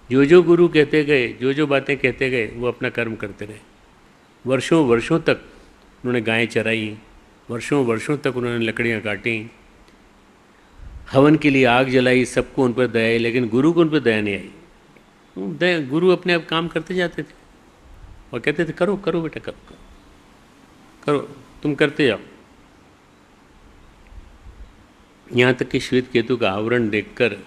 जो जो गुरु कहते गए, जो जो बातें कहते गए, वो अपना कर्म करते रहे। वर्षों वर्षों तक उन्होंने गायें चराई, वर्षों वर्षों तक उन्होंने लकड़ियाँ काटी, हवन के लिए आग जलाई, सबको उन पर दया आई, लेकिन गुरु को उन पर दया नहीं आई। गुरु अपने आप काम करते जाते थे और कहते थे करो करो बेटा, करो करो करो, तुम करते जाओ। यहाँ तक कि श्वेत केतु का आवरण देखकर,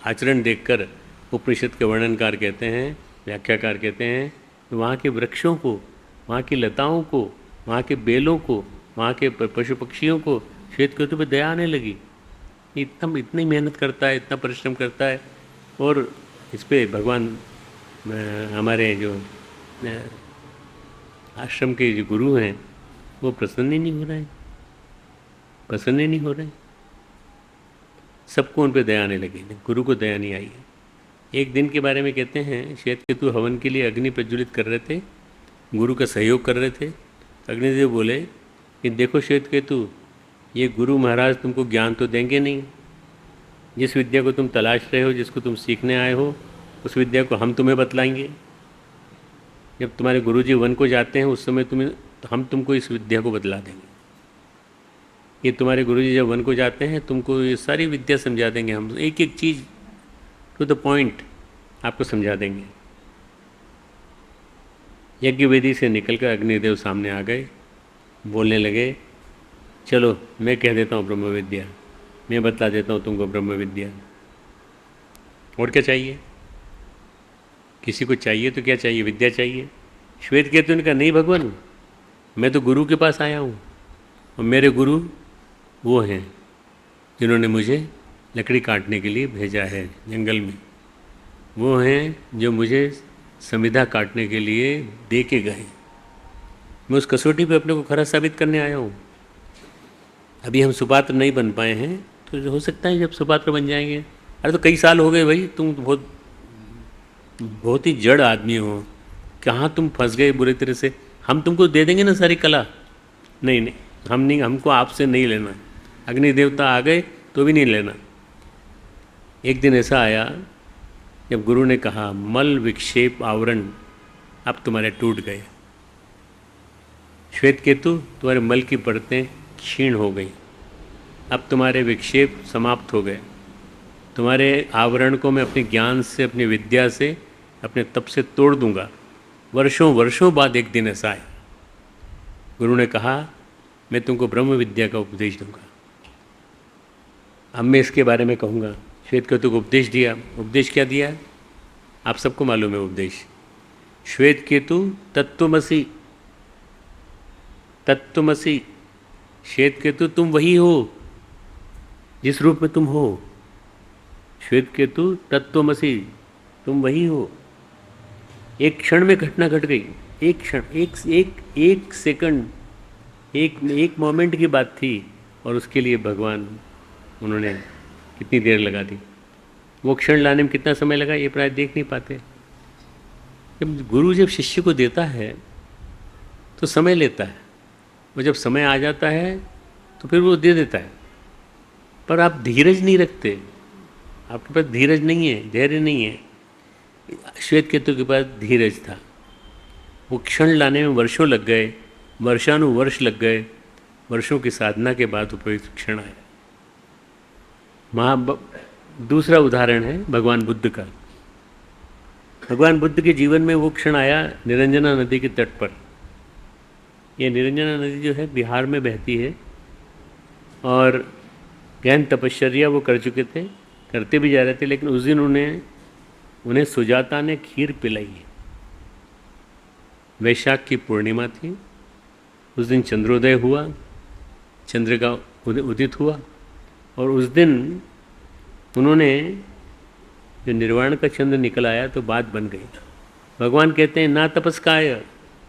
आचरण देखकर उपनिषद के वर्णनकार कहते हैं, व्याख्याकार कहते हैं, वहाँ के वृक्षों को, वहाँ की लताओं को, वहाँ के बेलों को, वहाँ के पशु पक्षियों को श्वेत केतु पर दया आने लगी। इतनी मेहनत करता है, इतना परिश्रम करता है, और इस पे भगवान हमारे जो आश्रम के जो गुरु हैं वो प्रसन्न ही नहीं हो रहे हैं, प्रसन्न ही नहीं हो रहे। सबको उन पे दया आने लगी, गुरु को दया नहीं आई है। एक दिन के बारे में कहते हैं, श्वेत केतु हवन के लिए अग्नि प्रज्वलित कर रहे थे, गुरु का सहयोग कर रहे थे। अग्निदेव बोले कि देखो श्वेत केतु, ये गुरु महाराज तुमको ज्ञान तो देंगे नहीं। जिस विद्या को तुम तलाश रहे हो, जिसको तुम सीखने आए हो, उस विद्या को हम तुम्हें बतलाएंगे। जब तुम्हारे गुरुजी वन को जाते हैं उस समय हम तुमको इस विद्या को बतला देंगे। ये तुम्हारे गुरुजी जब वन को जाते हैं तुमको ये सारी विद्या समझा देंगे, हम एक एक चीज़ टू द पॉइंट आपको समझा देंगे। यज्ञ वेदी से निकलकर अग्निदेव सामने आ गए, बोलने लगे, चलो मैं कह देता हूँ ब्रह्म विद्या, मैं बतला देता हूँ तुमको ब्रह्म विद्या। और क्या चाहिए? किसी को चाहिए तो क्या चाहिए? विद्या चाहिए। श्वेत केतु ने कहा नहीं भगवान, मैं तो गुरु के पास आया हूँ, और मेरे गुरु वो हैं जिन्होंने मुझे लकड़ी काटने के लिए भेजा है जंगल में। वो हैं जो मुझे संविधा काटने के लिए दे के गए। मैं उस कसौटी पे अपने को खरा साबित करने आया हूँ। अभी हम सुपात्र नहीं बन पाए हैं, तो हो सकता है जब सुपात्र बन जाएंगे। अरे तो कई साल हो गए भाई, तुम तो बहुत ही जड़ आदमी हो, कहाँ तुम फंस गए बुरी तरह से। हम तुमको दे देंगे ना सारी कला। नहीं नहीं, हम नहीं, हमको आपसे नहीं लेना। अग्नि देवता आ गए तो भी नहीं लेना। एक दिन ऐसा आया जब गुरु ने कहा मल विक्षेप आवरण अब तुम्हारे टूट गए। श्वेत केतु, तुम्हारे मल की परतें क्षीण हो गई, अब तुम्हारे विक्षेप समाप्त हो गए। तुम्हारे आवरण को मैं अपने ज्ञान से, अपनी विद्या से, अपने तप से तोड़ दूंगा। वर्षों वर्षों बाद एक दिन ऐसा आया, गुरु ने कहा मैं तुमको ब्रह्म विद्या का उपदेश दूंगा। अब मैं इसके बारे में कहूँगा। श्वेत केतु को उपदेश दिया। उपदेश क्या दिया आप सबको मालूम है उपदेश। श्वेत केतु तत्वमसि, तत्वमसि। श्वेत केतु तुम वही हो जिस रूप में तुम हो। श्वेत केतु तत्वमसि, तुम वही हो। एक क्षण में घटना घट गई, एक क्षण, एक सेकंड, एक मोमेंट की बात थी, और उसके लिए भगवान उन्होंने कितनी देर लगा दी। वो क्षण लाने में कितना समय लगा ये प्राय देख नहीं पाते। जब गुरु जब शिष्य को देता है तो समय लेता है, और जब समय आ जाता है तो फिर वो दे देता है। पर आप धीरज नहीं रखते, आपके पास धीरज नहीं है, धैर्य नहीं है। श्वेत केतु के पास धीरज था। वो क्षण लाने में वर्षों लग गए, वर्षानुवर्ष लग गए। वर्षों की साधना के बाद उपयुक्त क्षण आया। दूसरा उदाहरण है भगवान बुद्ध का। भगवान बुद्ध के जीवन में वो क्षण आया निरंजना नदी के तट पर। ये निरंजना नदी जो है बिहार में बहती है और गहन तपश्चर्या वो कर चुके थे, करते भी जा रहे थे, लेकिन उस दिन उन्हें सुजाता ने खीर पिलाई। वैशाख की पूर्णिमा थी, उस दिन चंद्रोदय हुआ, चंद्र का उदित हुआ, और उस दिन उन्होंने जो निर्वाण का चंद्र निकल आया तो बात बन गई। भगवान कहते हैं ना तपस्काय,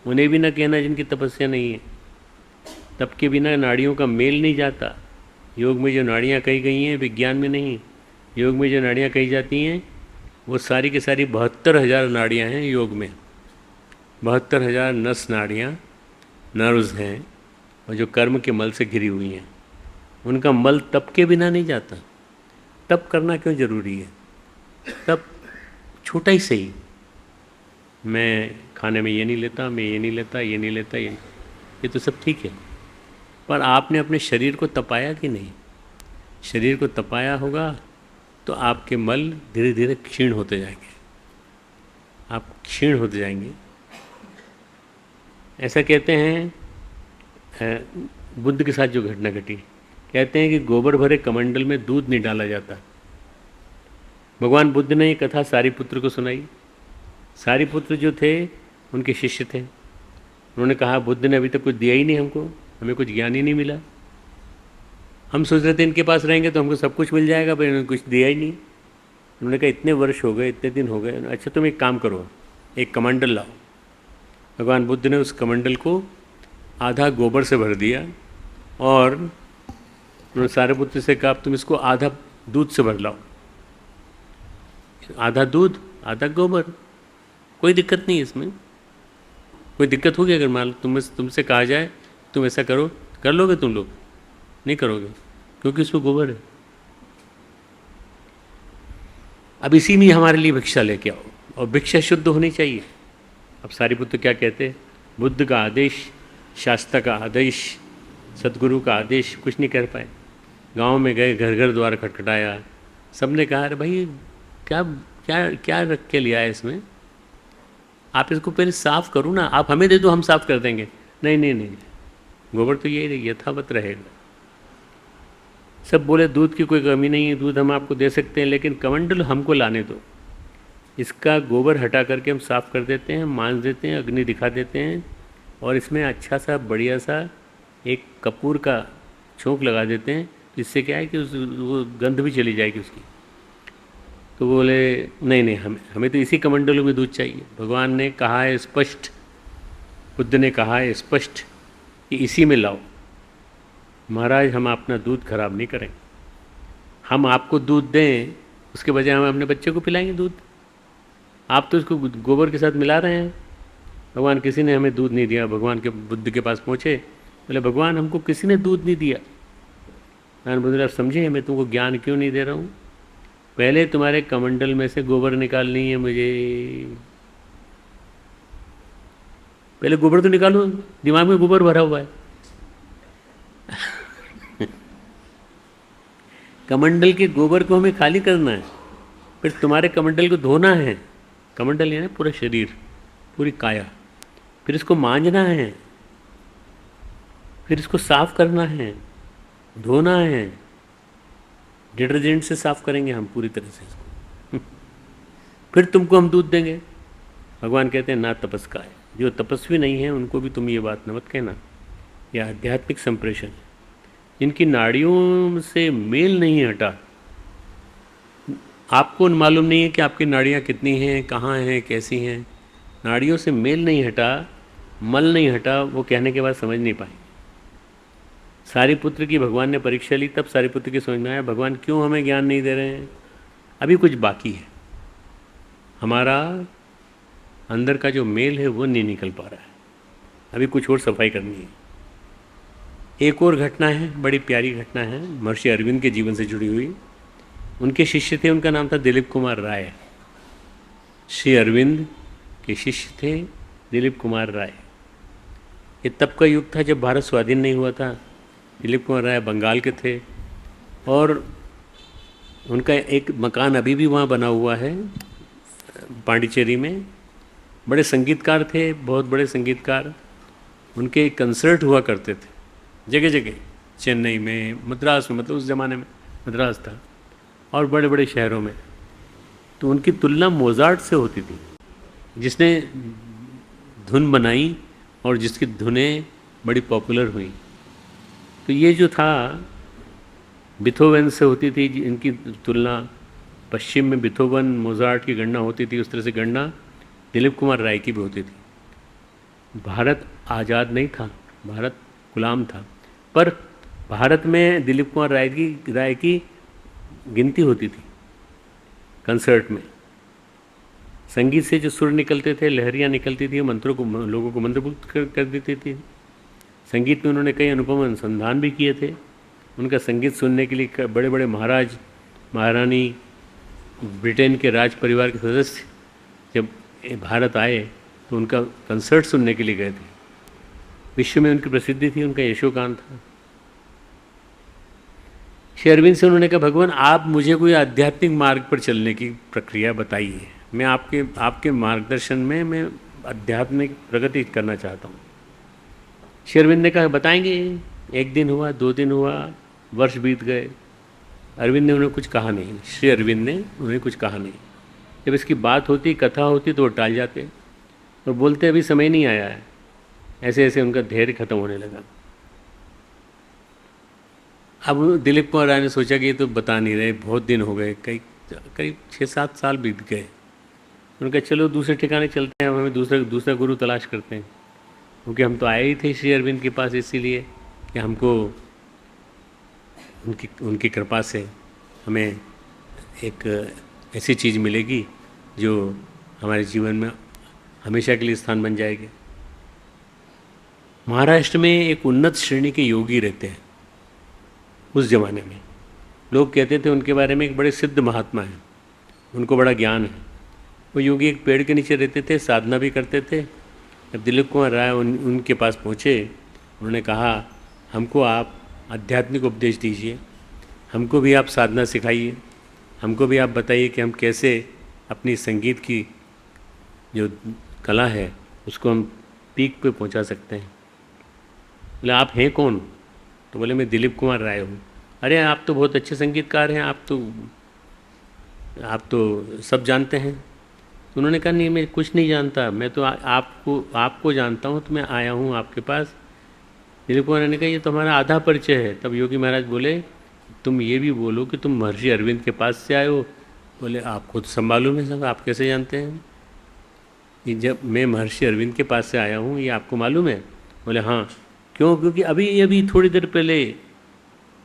उन्हें भी ना कहना जिनकी तपस्या नहीं है। तप के बिना नाड़ियों का मेल नहीं जाता। योग में जो नाड़ियाँ कही गई हैं, विज्ञान में नहीं, योग में जो नाड़ियाँ कही जाती हैं वो सारी की सारी 72,000 नाड़ियाँ हैं योग में। 72,000 नस नाड़ियाँ, नर्व्स हैं, और जो कर्म के मल से घिरी हुई हैं, उनका मल तप के बिना नहीं जाता। तप करना क्यों ज़रूरी है? तप छोटा ही सही, मैं खाने में ये नहीं लेता, मैं ये नहीं लेता, ये नहीं लेता, ये तो सब ठीक है, पर आपने अपने शरीर को तपाया कि नहीं? शरीर को तपाया होगा तो आपके मल धीरे धीरे क्षीण होते जाएंगे, आप क्षीण होते जाएंगे। ऐसा कहते हैं, बुद्ध के साथ जो घटना घटी, कहते हैं कि गोबर भरे कमंडल में दूध नहीं डाला जाता। भगवान बुद्ध ने ये कथा सारीपुत्र को सुनाई। सारीपुत्र जो थे उनके शिष्य थे। उन्होंने कहा बुद्ध ने अभी तक कुछ दिया ही नहीं हमको, हमें कुछ ज्ञान ही नहीं मिला। हम सोच रहे थे इनके पास रहेंगे तो हमको सब कुछ मिल जाएगा, पर इन्होंने कुछ दिया ही नहीं। उन्होंने कहा इतने वर्ष हो गए, इतने दिन हो गए, अच्छा तुम एक काम करो, एक कमंडल लाओ। भगवान बुद्ध ने उस कमंडल को आधा गोबर से भर दिया और उन्होंने सारीपुत्र से कहा तुम इसको आधा दूध से भर लाओ। आधा दूध आधा गोबर, कोई दिक्कत नहीं इसमें। कोई दिक्कत होगी अगर मान लो तुमसे कहा जाए तुम ऐसा करो, कर लोगे? तुम लोग नहीं करोगे क्योंकि इसमें गोबर है। अब इसी में हमारे लिए भिक्षा लेके आओ, और भिक्षा शुद्ध होनी चाहिए। अब सारीपुत्र क्या कहते हैं? बुद्ध का आदेश, शास्त्र का आदेश, सदगुरु का आदेश कुछ नहीं कर पाए। गांव में गए, घर घर द्वार खटखटाया, सबने कहा अरे भाई क्या क्या क्या रख के लिया है इसमें, आप इसको पहले साफ़ करो ना, आप हमें दे दो हम साफ़ कर देंगे। नहीं नहीं नहीं, गोबर तो यही यथावत रहेगा। सब बोले दूध की कोई कमी नहीं है, दूध हम आपको दे सकते हैं, लेकिन कमंडल हमको लाने दो। इसका गोबर हटा करके हम साफ़ कर देते हैं, मांज देते हैं, अग्नि दिखा देते हैं, और इसमें अच्छा सा बढ़िया सा एक कपूर का छोंक लगा देते हैं, जिससे क्या है कि वो गंध भी चली जाएगी उसकी। तो बोले नहीं नहीं, हमें तो इसी कमंडलों में दूध चाहिए। भगवान ने कहा है स्पष्ट, बुद्ध ने कहा है स्पष्ट कि इसी में लाओ। महाराज हम अपना दूध खराब नहीं करेंगे, हम आपको दूध दें उसके बजाय हम अपने बच्चे को पिलाएंगे दूध। आप तो इसको गोबर के साथ मिला रहे हैं। भगवान किसी ने हमें दूध नहीं दिया। भगवान के बुद्ध के पास पहुँचे, बोले भगवान हमको किसी ने दूध नहीं दिया। भगवान बुद्ध आप समझे मैं तुमको ज्ञान क्यों नहीं दे रहा हूँ? पहले तुम्हारे कमंडल में से गोबर निकालनी है मुझे, पहले गोबर तो निकालो, दिमाग में गोबर भरा हुआ है। कमंडल के गोबर को हमें खाली करना है, फिर तुम्हारे कमंडल को धोना है। कमंडल यानी पूरा शरीर, पूरी काया, फिर इसको मांजना है, फिर इसको साफ करना है, धोना है। डिटर्जेंट से साफ करेंगे हम पूरी तरह से इसको, फिर तुमको हम दूध देंगे। भगवान कहते हैं ना तपस्काय, जो तपस्वी नहीं है उनको भी तुम ये बात न मत कहना। यह आध्यात्मिक संप्रेषण है। जिनकी नाड़ियों से मेल नहीं हटा, आपको मालूम नहीं है कि आपकी नाड़ियाँ कितनी हैं, कहाँ हैं, कैसी हैं। नाड़ियों से मेल नहीं हटा, मल नहीं हटा, वो कहने के बाद समझ नहीं पाए। सारीपुत्र की भगवान ने परीक्षा ली, तब सारीपुत्र की समझ में आया भगवान क्यों हमें ज्ञान नहीं दे रहे हैं। अभी कुछ बाकी है, हमारा अंदर का जो मेल है वो नहीं निकल पा रहा है, अभी कुछ और सफाई करनी है। एक और घटना है, बड़ी प्यारी घटना है, महर्षि अरविंद के जीवन से जुड़ी हुई। उनके शिष्य थे, उनका नाम था दिलीप कुमार राय। श्री अरविंद के शिष्य थे दिलीप कुमार राय। ये तब का युग था जब भारत स्वाधीन नहीं हुआ था। दिलीप कुमार राय बंगाल के थे और उनका एक मकान अभी भी वहाँ बना हुआ है पांडिचेरी में। बड़े संगीतकार थे, बहुत बड़े संगीतकार। उनके कंसर्ट हुआ करते थे जगह जगह, चेन्नई में, मद्रास में, मतलब उस ज़माने में मद्रास था, और बड़े बड़े शहरों में। तो उनकी तुलना मोजार्ट से होती थी, जिसने धुन बनाई और जिसकी धुनें बड़ी पॉपुलर हुई। तो ये जो था बिथोवन से होती थी इनकी तुलना, पश्चिम में बिथोवन मोजार्ट की गणना होती थी, उस तरह से गणना दिलीप कुमार राय की भी होती थी। भारत आज़ाद नहीं था, भारत गुलाम था, पर भारत में दिलीप कुमार राय की गिनती होती थी कंसर्ट में। संगीत से जो सुर निकलते थे, लहरियाँ निकलती थी, मंत्रों को, लोगों को मंत्रमुग्ध कर देती थी। संगीत में उन्होंने कई अनुपम अनुसंधान भी किए थे। उनका संगीत सुनने के लिए बड़े बड़े महाराज महारानी, ब्रिटेन के राज परिवार के सदस्य जब भारत आए तो उनका कंसर्ट सुनने के लिए गए थे। विश्व में उनकी प्रसिद्धि थी, उनका यशोगान था। श्री अरविंद से उन्होंने कहा, भगवान आप मुझे कोई आध्यात्मिक मार्ग पर चलने की प्रक्रिया बताइए, मैं आपके मार्गदर्शन में मैं आध्यात्मिक प्रगति करना चाहता हूँ। श्री अरविंद ने कहा, बताएंगे। एक दिन हुआ, 2 दिन हुआ, वर्ष बीत गए, अरविंद ने उन्हें कुछ कहा नहीं। श्री अरविंद ने उन्हें कुछ कहा नहीं। जब इसकी बात होती, कथा होती, तो वो टाल जाते और बोलते अभी समय नहीं आया है। ऐसे ऐसे उनका धैर्य खत्म होने लगा। अब दिलीप कुमार राय ने सोचा कि ये तो बता नहीं रहे, बहुत दिन हो गए, करीब 6-7 साल बीत गए। उनका चलो दूसरे ठिकाने चलते हैं, हमें दूसरा गुरु तलाश करते हैं, क्योंकि हम तो आए ही थे श्री अरविंद के पास इसीलिए कि हमको उनकी कृपा से हमें एक ऐसी चीज़ मिलेगी जो हमारे जीवन में हमेशा के लिए स्थान बन जाएगी। महाराष्ट्र में एक उन्नत श्रेणी के योगी रहते हैं। उस ज़माने में लोग कहते थे उनके बारे में, एक बड़े सिद्ध महात्मा हैं, उनको बड़ा ज्ञान है। वो योगी एक पेड़ के नीचे रहते थे, साधना भी करते थे। जब दिलीप कुमार राय उनके पास पहुँचे, उन्होंने कहा, हमको आप आध्यात्मिक उपदेश दीजिए, हमको भी आप साधना सिखाइए, हमको भी आप बताइए कि हम कैसे अपनी संगीत की जो कला है उसको हम पीक पे पहुंचा सकते हैं। बोले आप हैं कौन? तो बोले मैं दिलीप कुमार राय हूँ। अरे आप तो बहुत अच्छे संगीतकार हैं, आप तो सब जानते हैं। तो उन्होंने कहा नहीं, मैं कुछ नहीं जानता, मैं तो आपको जानता हूँ, तो मैं आया हूँ आपके पास। दिलीप कुमार ने कहा ये तो हमारा आधा परिचय है। तब योगी महाराज बोले, तुम ये भी बोलो कि तुम महर्षि अरविंद के पास से आए हो। बोले आपको तो सब मालूम है सब, आप कैसे जानते हैं कि जब मैं महर्षि अरविंद के पास से आया हूँ, ये आपको मालूम है? बोले हाँ। क्यों? क्योंकि अभी थोड़ी देर पहले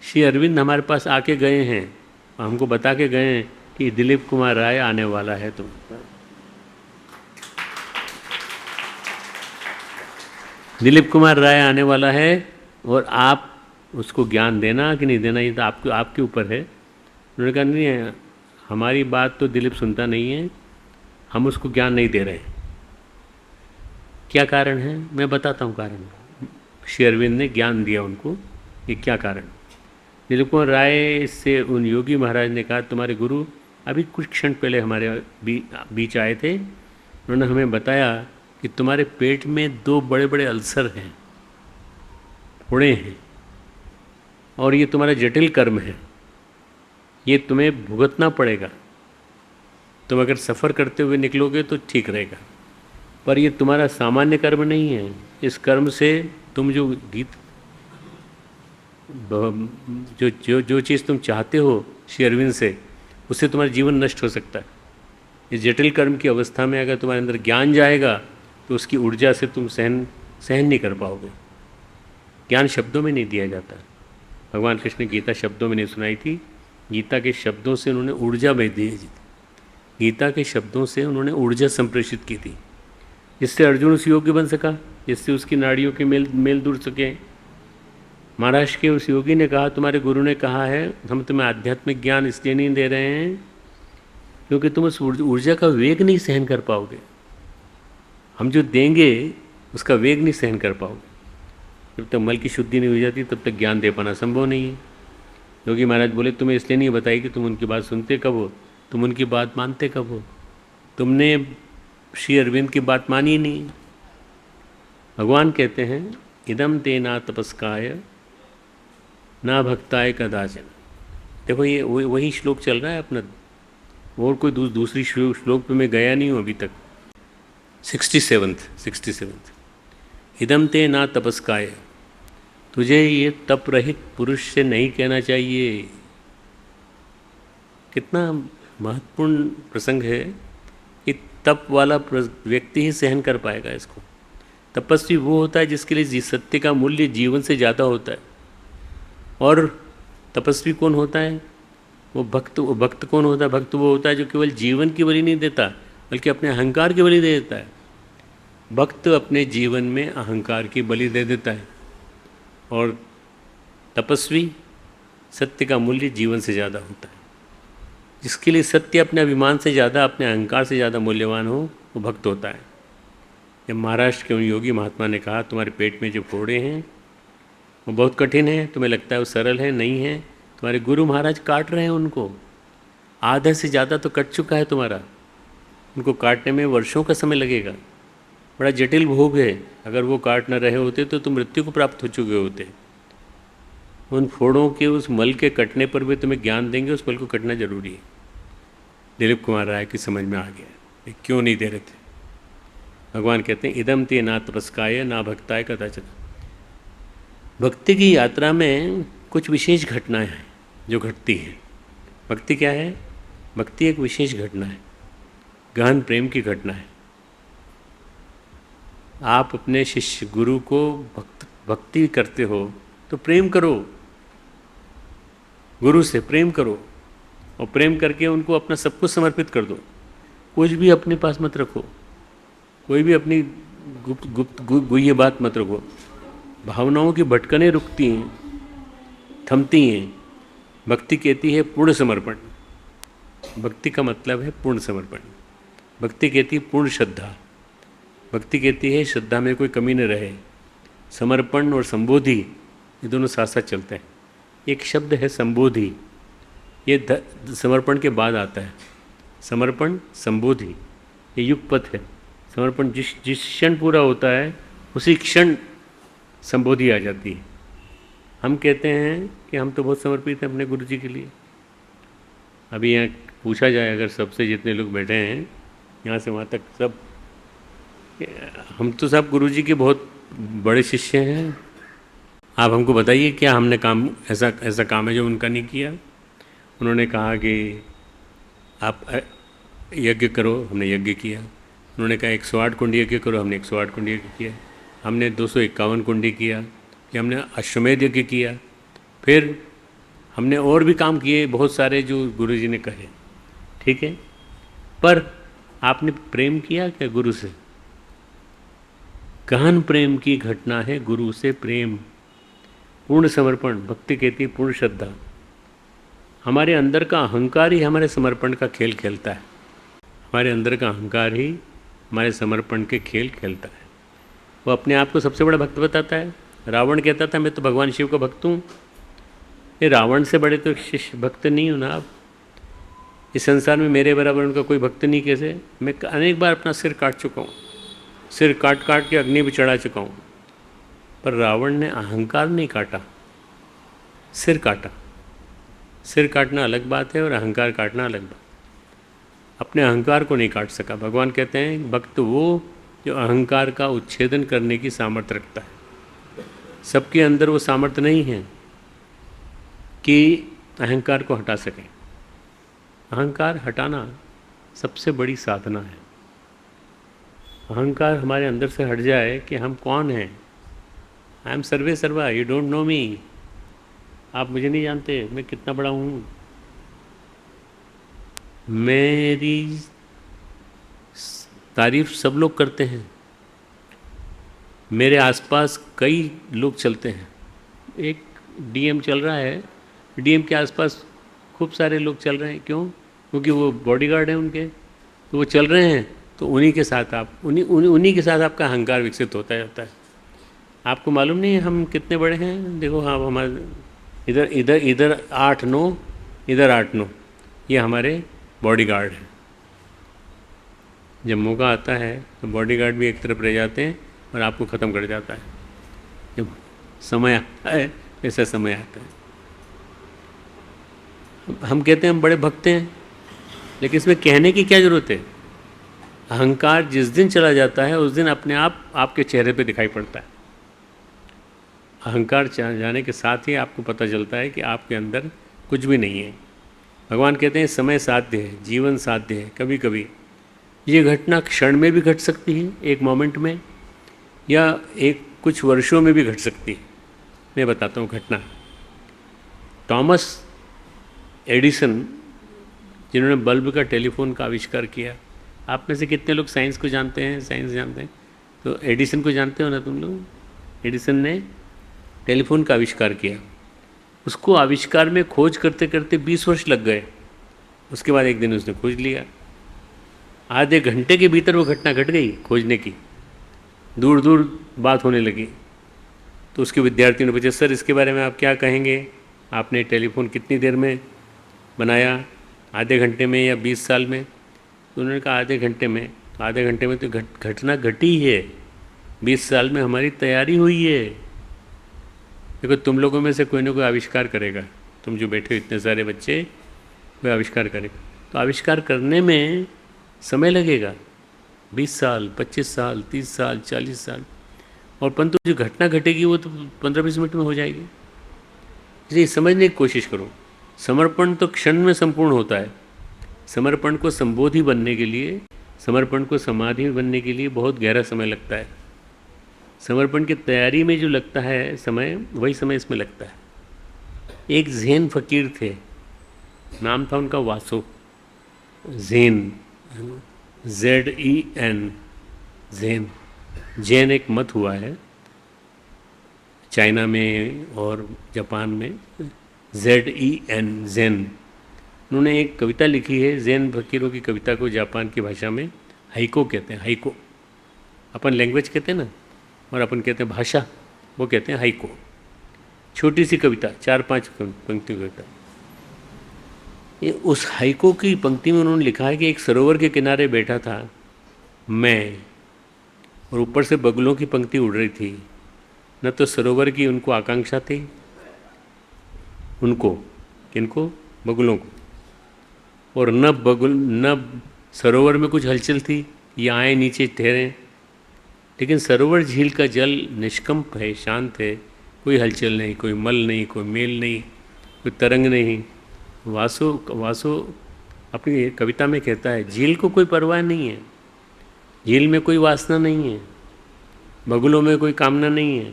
श्री अरविंद हमारे पास आके गए हैं, हमको बता के गए हैं कि दिलीप कुमार राय आने वाला है। तुम दिलीप कुमार राय आने वाला है और आप उसको ज्ञान देना कि नहीं देना, ये तो आपके ऊपर है। उन्होंने कहा नहीं, हमारी बात तो दिलीप सुनता नहीं है, हम उसको ज्ञान नहीं दे रहे। क्या कारण है? मैं बताता हूँ कारण। श्री अरविंद ने ज्ञान दिया उनको, ये क्या कारण। दिलीप कुमार राय से उन योगी महाराज ने कहा, तुम्हारे गुरु अभी कुछ क्षण पहले हमारे बीच आए थे, उन्होंने हमें बताया कि तुम्हारे पेट में 2 बड़े बड़े अल्सर हैं, फोड़े हैं, और ये तुम्हारा जटिल कर्म है, ये तुम्हें भुगतना पड़ेगा। तुम अगर सफ़र करते हुए निकलोगे तो ठीक रहेगा, पर ये तुम्हारा सामान्य कर्म नहीं है। इस कर्म से तुम जो जो चीज़ तुम चाहते हो श्री अरविंद से, उससे तुम्हारा जीवन नष्ट हो सकता है। इस जटिल कर्म की अवस्था में अगर तुम्हारे अंदर ज्ञान जाएगा तो उसकी ऊर्जा से तुम सहन नहीं कर पाओगे। ज्ञान शब्दों में नहीं दिया जाता। भगवान कृष्ण ने गीता शब्दों में नहीं सुनाई थी, गीता के शब्दों से उन्होंने ऊर्जा भेज दी। गीता के शब्दों से उन्होंने ऊर्जा संप्रेषित की थी, जिससे अर्जुन उस योग्य बन सका, जिससे उसकी नाड़ियों के मेल दूर सके। महाराष्ट्र के उस योगी ने कहा, तुम्हारे गुरु ने कहा है हम तुम्हें आध्यात्मिक ज्ञान इसलिए नहीं दे रहे हैं क्योंकि तुम उस ऊर्जा का वेग नहीं सहन कर पाओगे। हम जो देंगे उसका वेग नहीं सहन कर पाओगे। जब तक मल की शुद्धि नहीं हो जाती तब तक ज्ञान दे पाना संभव नहीं है। योगी महाराज बोले, तुम्हें इसलिए नहीं बताई कि तुम उनकी बात सुनते कब हो, तुम उनकी बात मानते कब हो। तुमने श्री अरविंद की बात मानी नहीं। भगवान कहते हैं इदम ते ना तपस्काय ना भक्ताय कदाचन। देखो ये वही श्लोक चल रहा है अपना, और कोई दूसरी श्लोक पे मैं गया नहीं हूँ अभी तक। 67 इदम ते ना तपस्काय, तुझे ये तप रहित पुरुष से नहीं कहना चाहिए। कितना महत्वपूर्ण प्रसंग है कि तप वाला व्यक्ति ही सहन कर पाएगा इसको। तपस्वी वो होता है जिसके लिए सत्य का मूल्य जीवन से ज़्यादा होता है। और तपस्वी कौन होता है? वो भक्त कौन होता है? भक्त वो होता है जो केवल जीवन की बलि नहीं देता बल्कि अपने अहंकार की बलि दे देता है। भक्त अपने जीवन में अहंकार की बलि दे देता है और तपस्वी सत्य का मूल्य जीवन से ज़्यादा होता है। जिसके लिए सत्य अपने अभिमान से ज़्यादा, अपने अहंकार से ज़्यादा मूल्यवान हो, वो भक्त होता है। जब महाराष्ट्र के उन योगी महात्मा ने कहा तुम्हारे पेट में जो फोड़े हैं वो बहुत कठिन है, तुम्हें लगता है वो सरल है, नहीं है, तुम्हारे गुरु महाराज काट रहे हैं उनको, आधे से ज़्यादा तो कट चुका है तुम्हारा, उनको काटने में वर्षों का समय लगेगा, बड़ा जटिल भोग है। अगर वो काट न रहे होते तो तुम मृत्यु को प्राप्त हो चुके होते। उन फोड़ों के उस मल के कटने पर भी तुम्हें ज्ञान देंगे, उस मल को कटना जरूरी है। दिलीप कुमार राय की समझ में आ गया, ये क्यों नहीं दे रहे थे। भगवान कहते हैं इदम ते ना तपस्काय ना भक्ताय कदाचन। भक्ति की यात्रा में कुछ विशेष घटनाएं हैं जो घटती हैं। भक्ति क्या है? भक्ति एक विशेष घटना है, गहन प्रेम की घटना है। आप अपने शिष्य गुरु को भक्ति करते हो तो प्रेम करो, गुरु से प्रेम करो और प्रेम करके उनको अपना सब कुछ समर्पित कर दो। कुछ भी अपने पास मत रखो, कोई भी अपनी गुप्त गुह्य बात मत रखो। भावनाओं की भटकने रुकती हैं, थमती हैं। भक्ति कहती है पूर्ण समर्पण। भक्ति का मतलब है पूर्ण समर्पण। भक्ति कहती है पूर्ण श्रद्धा। भक्ति कहती है श्रद्धा में कोई कमी न रहे। समर्पण और संबोधि ये दोनों साथ साथ चलते हैं। एक शब्द है संबोधि, ये समर्पण के बाद आता है। समर्पण संबोधि ये युगपथ है। समर्पण जिस क्षण पूरा होता है उसी क्षण संबोधि आ जाती है। हम कहते हैं कि हम तो बहुत समर्पित हैं अपने गुरु जी के लिए। अभी यहाँ पूछा जाए अगर सबसे, जितने लोग बैठे हैं यहाँ से वहाँ तक, सब हम तो सब गुरु जी के बहुत बड़े शिष्य हैं। आप हमको बताइए क्या हमने काम ऐसा काम है जो उनका नहीं किया। उन्होंने कहा कि आप यज्ञ करो, हमने यज्ञ किया। उन्होंने कहा 108 कुंडी यज्ञ करो, हमने 108 कुंडी यज्ञ किया। हमने 251 कुंडी किया, कि हमने अश्वमेध यज्ञ किया। फिर हमने और भी काम किए बहुत सारे जो गुरु जी ने कहे, ठीक है। पर आपने प्रेम किया क्या गुरु से? गहन प्रेम की घटना है गुरु से प्रेम, पूर्ण समर्पण। भक्ति कहती है पूर्ण श्रद्धा। हमारे अंदर का अहंकार ही हमारे समर्पण का खेल खेलता है। हमारे अंदर का अहंकार ही हमारे समर्पण के खेल खेलता है। वो अपने आप को सबसे बड़ा भक्त बताता है। रावण कहता था मैं तो भगवान शिव का भक्त हूँ। ये रावण से बड़े तो शिष्य भक्त नहीं हो ना आप। इस संसार में मेरे बराबर उनका कोई भक्त नहीं। कैसे? मैं अनेक बार अपना सिर काट चुका हूँ, सिर काट काट के अग्नि भी चढ़ा चुका हूँ, पर रावण ने अहंकार नहीं काटा, सिर काटा। सिर काटना अलग बात है और अहंकार काटना अलग बात। अपने अहंकार को नहीं काट सका। भगवान कहते हैं भक्त वो जो अहंकार का उच्छेदन करने की सामर्थ्य रखता है। सबके अंदर वो सामर्थ्य नहीं है कि अहंकार को हटा सकें। अहंकार हटाना सबसे बड़ी साधना है। अहंकार हमारे अंदर से हट जाए कि हम कौन हैं। आई एम सर्वे सर्वा, यू डोंट नो मी। आप मुझे नहीं जानते, मैं कितना बड़ा हूँ। मेरी तारीफ सब लोग करते हैं, मेरे आसपास कई लोग चलते हैं। एक डीएम चल रहा है, डीएम के आसपास खूब सारे लोग चल रहे हैं। क्यों? क्योंकि वो बॉडीगार्ड हैं उनके, तो वो चल रहे हैं। तो उन्हीं के साथ आप उन्हीं के साथ आपका अहंकार विकसित होता जाता है। आपको मालूम नहीं है हम कितने बड़े हैं। देखो हाँ, हमारे इधर इधर इधर 8-9, इधर 8-9, ये हमारे बॉडीगार्ड हैं। जब मौका आता है तो बॉडीगार्ड भी एक तरफ रह जाते हैं और आपको ख़त्म कर जाता है। जब समय आता है ऐसा समय आता है। हम कहते हैं हम बड़े भक्त हैं, लेकिन इसमें कहने की क्या ज़रूरत है? अहंकार जिस दिन चला जाता है उस दिन अपने आप आपके चेहरे पे दिखाई पड़ता है। अहंकार जाने के साथ ही आपको पता चलता है कि आपके अंदर कुछ भी नहीं है। भगवान कहते हैं समय साध्य है, जीवन साध्य है। कभी कभी ये घटना क्षण में भी घट सकती है, एक मोमेंट में, या एक कुछ वर्षों में भी घट सकती है। मैं बताता हूँ घटना। थॉमस एडिसन, जिन्होंने बल्ब का टेलीफोन का आविष्कार किया, आप में से कितने लोग साइंस को जानते हैं? साइंस जानते हैं तो एडिसन को जानते हो ना तुम लोग? एडिसन ने टेलीफोन का आविष्कार किया। उसको आविष्कार में खोज करते करते 20 वर्ष लग गए। उसके बाद एक दिन उसने खोज लिया। आधे घंटे के भीतर वो घटना घट गई खोजने की, दूर दूर बात होने लगी। तो उसके विद्यार्थियों ने पूछा, सर इसके बारे में आप क्या कहेंगे? आपने टेलीफोन कितनी देर में बनाया, आधे घंटे में या 20 साल में? तो उन्होंने कहा आधे घंटे में। तो आधे घंटे में तो घटना घटी है, 20 साल में हमारी तैयारी हुई है। देखो तुम लोगों में से कोई ना कोई आविष्कार करेगा, तुम जो बैठे हो इतने सारे बच्चे, वे आविष्कार करेगा। तो आविष्कार करने में समय लगेगा, 20 साल, 25 साल, 30 साल, 40 साल, और परंतु जो घटना घटेगी वो तो 15-20 मिनट में हो जाएगी। इसलिए समझने की कोशिश करो, समर्पण तो क्षण में संपूर्ण होता है। समर्पण को संबोधि बनने के लिए, समर्पण को समाधि बनने के लिए बहुत गहरा समय लगता है। समर्पण की तैयारी में जो लगता है समय, वही समय इसमें लगता है। एक ज़ैन फकीर थे, नाम था उनका वासो। ज़ैन, ZEN, ज़ैन। जैन एक मत हुआ है चाइना में और जापान में, ZEN, ज़ैन। उन्होंने एक कविता लिखी है, ज़ैन फकीरों की कविता को जापान की भाषा में हाइको कहते हैं। हाइको अपन लैंग्वेज कहते हैं ना, और अपन कहते हैं भाषा, वो कहते हैं हाइको। छोटी सी कविता, 4-5 पंक्तियों की कविता। ये उस हाइको की पंक्ति में उन्होंने लिखा है कि एक सरोवर के किनारे बैठा था मैं, और ऊपर से बगुलों की पंक्ति उड़ रही थी। न तो सरोवर की उनको आकांक्षा थी, उनको, किनको? बगुलों को। और न सरोवर में कुछ हलचल थी, ये आए नीचे ठहरे। लेकिन सरोवर झील का जल निष्कंप है, शांत है, कोई हलचल नहीं, कोई मल नहीं, कोई मेल नहीं, कोई तरंग नहीं। वासो अपनी कविता में कहता है, झील को कोई परवाह नहीं है, झील में कोई वासना नहीं है, बगुलों में कोई कामना नहीं है,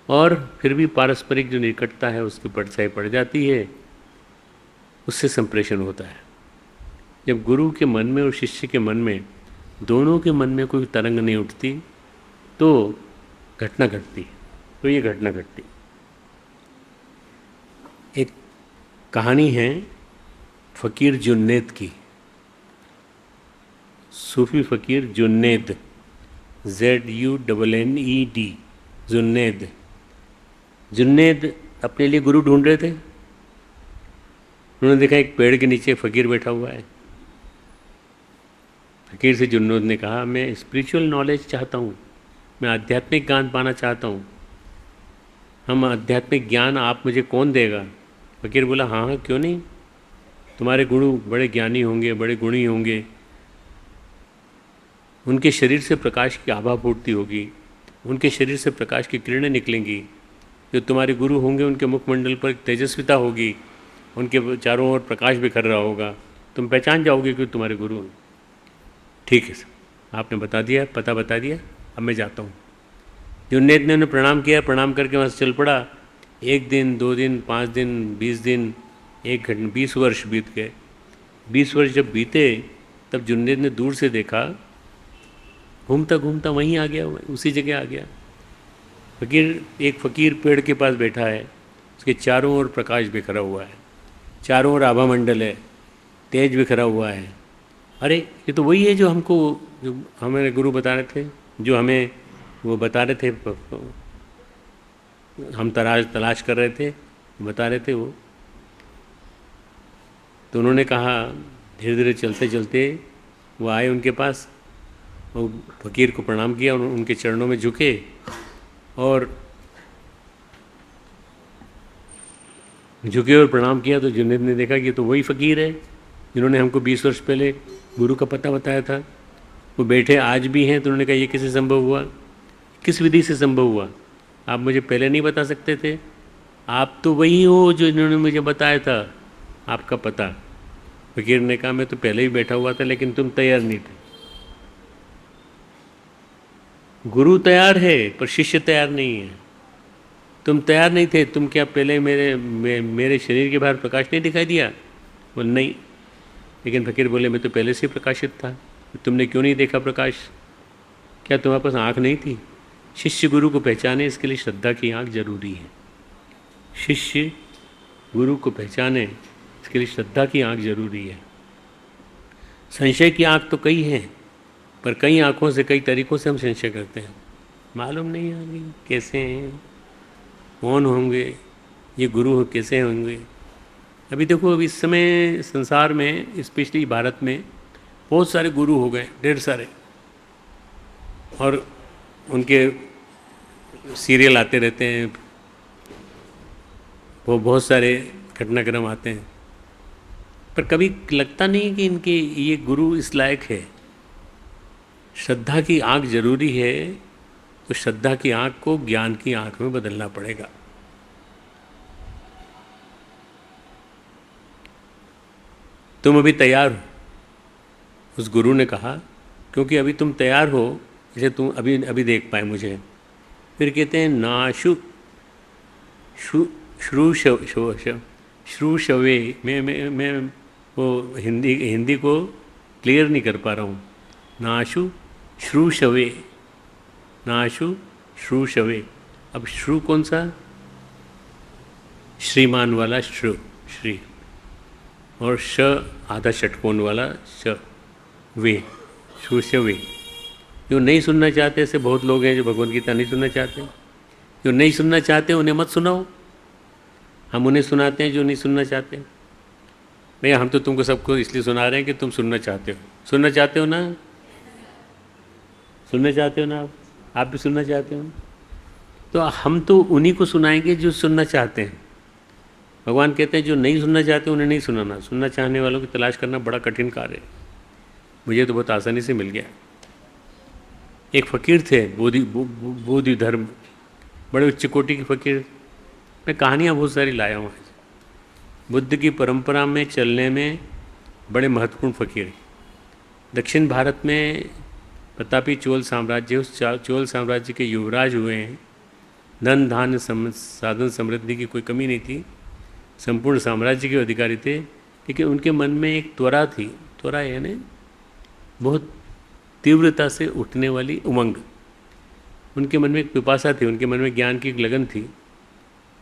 और फिर भी पारस्परिक जो निकटता है उसकी परछाई पड़ जाती है, उससे संप्रेषण होता है। जब गुरु के मन में और शिष्य के मन में, दोनों के मन में कोई तरंग नहीं उठती, तो घटना घटती। तो ये घटना घटती। एक कहानी है फ़कीर जुन्नैद की, सूफी फ़कीर जुन्नैद, ZUNNED, जुन्नैद। जुन्नैद अपने लिए गुरु ढूंढ रहे थे। उन्होंने देखा एक पेड़ के नीचे फ़कीर बैठा हुआ है। फ़कीर से जुन्नैद ने कहा, मैं स्पिरिचुअल नॉलेज चाहता हूँ, मैं आध्यात्मिक ज्ञान पाना चाहता हूँ। हम आध्यात्मिक ज्ञान आप मुझे कौन देगा? फ़कीर बोला, हाँ हाँ क्यों नहीं, तुम्हारे गुरु बड़े ज्ञानी होंगे, बड़े गुणी होंगे, उनके शरीर से प्रकाश की आभा फूटती होगी, उनके शरीर से प्रकाश की किरणें निकलेंगी। जो तुम्हारे गुरु होंगे उनके मुखमंडल पर तेजस्विता होगी, उनके चारों ओर प्रकाश बिखर रहा होगा, तुम पहचान जाओगे कि तुम्हारे गुरु हैं। ठीक है सर, आपने बता दिया, पता बता दिया, अब मैं जाता हूँ। जुन्नैद ने उन्हें प्रणाम किया, प्रणाम करके वहाँ से चल पड़ा। 1 दिन, 2 दिन, 5 दिन, 20 दिन, 1 घंटे, 20 वर्ष बीत गए। 20 वर्ष जब बीते तब जुन्नैद ने दूर से देखा, घूमता घूमता वहीं आ गया, उसी जगह आ गया। एक फ़कीर पेड़ के पास बैठा है, उसके चारों ओर प्रकाश बिखरा हुआ है, चारों ओर आभा मंडल है, तेज बिखरा हुआ है। अरे ये तो वही है जो हमको, जो हमारे गुरु बता रहे थे, जो हमें वो बता रहे थे, हम तलाश कर रहे थे, बता रहे थे वो। तो उन्होंने कहा, धीरे धीरे चलते चलते वो आए उनके पास, वो फ़कीर को प्रणाम किया, उनके चरणों में झुके और झुके और प्रणाम किया तो जुनैद ने देखा कि तो वही फ़कीर है जिन्होंने हमको 20 वर्ष पहले गुरु का पता बताया था। वो बैठे आज भी हैं। तो उन्होंने कहा ये कैसे संभव हुआ, किस विधि से संभव हुआ, आप मुझे पहले नहीं बता सकते थे? आप तो वही हो जो इन्होंने मुझे बताया था, आपका पता। फ़कीर ने कहा मैं तो पहले ही बैठा हुआ था लेकिन तुम तैयार नहीं थे। गुरु तैयार है पर शिष्य तैयार नहीं है। तुम तैयार नहीं थे, तुम क्या पहले मेरे शरीर के बाहर प्रकाश नहीं दिखाई दिया? बोले नहीं। लेकिन फ़कीर बोले मैं तो पहले से ही प्रकाशित था, तुमने क्यों नहीं देखा प्रकाश? क्या तुम्हारे पास आँख नहीं थी? शिष्य गुरु को पहचाने इसके लिए श्रद्धा की आँख जरूरी है। शिष्य गुरु को पहचाने इसके लिए श्रद्धा की आँख जरूरी है। संशय की आँख तो कई हैं, पर कई आँखों से कई तरीक़ों से हम संशय करते हैं। मालूम नहीं आगे कैसे हैं, कौन होंगे, ये गुरु कैसे होंगे। अभी देखो, अभी इस समय संसार में, स्पेशली भारत में, बहुत सारे गुरु हो गए, ढेर सारे, और उनके सीरियल आते रहते हैं, वो बहुत सारे घटनाक्रम आते हैं, पर कभी लगता नहीं कि इनके ये गुरु इस लायक है। श्रद्धा की आँख जरूरी है, तो श्रद्धा की आँख को ज्ञान की आँख में बदलना पड़ेगा। तुम अभी तैयार हो, उस गुरु ने कहा, क्योंकि अभी तुम तैयार हो, जैसे तुम अभी देख पाए मुझे। फिर कहते हैं नाशु श्रूशवे। मैं वो हिंदी को क्लियर नहीं कर पा रहा हूँ। नाशु श्रूशवे, नाशु श्रूशवे। अब श्रू कौन सा? श्रीमान वाला श्रु, श्री, और श आधा षटकोण वाला श, वे, श्रूशवे। जो नहीं सुनना चाहते, ऐसे बहुत लोग हैं जो भगवद गीता नहीं सुनना चाहते। जो नहीं सुनना चाहते उन्हें मत सुनाओ, हम उन्हें सुनाते हैं जो नहीं सुनना चाहते। भैया हम तो तुमको सबको इसलिए सुना रहे हैं कि तुम सुनना चाहते हो। सुनना चाहते हो ना? सुनना चाहते हो ना? आप भी सुनना चाहते हो? तो हम तो उन्हीं को सुनाएंगे जो सुनना चाहते हैं। भगवान कहते हैं जो नहीं सुनना चाहते उन्हें नहीं सुनाना, सुनना चाहने वालों की तलाश करना बड़ा कठिन कार्य है। मुझे तो बहुत आसानी से मिल गया। एक फ़कीर थे, बोधि धर्म, बड़े उच्च कोटि के फ़कीर। मैं कहानियाँ बहुत सारी लाया हूँ। बुद्ध की परंपरा में चलने में बड़े महत्वपूर्ण फ़कीर। दक्षिण भारत में प्रतापी चोल साम्राज्य, उस चोल साम्राज्य के युवराज हुए हैं। धन धान्य साधन समृद्धि की कोई कमी नहीं थी, संपूर्ण साम्राज्य के अधिकारी थे। लेकिन उनके मन में एक त्वरा थी, त्वरा यानी बहुत तीव्रता से उठने वाली उमंग। उनके मन में एक पिपासा थी, उनके मन में ज्ञान की एक लगन थी।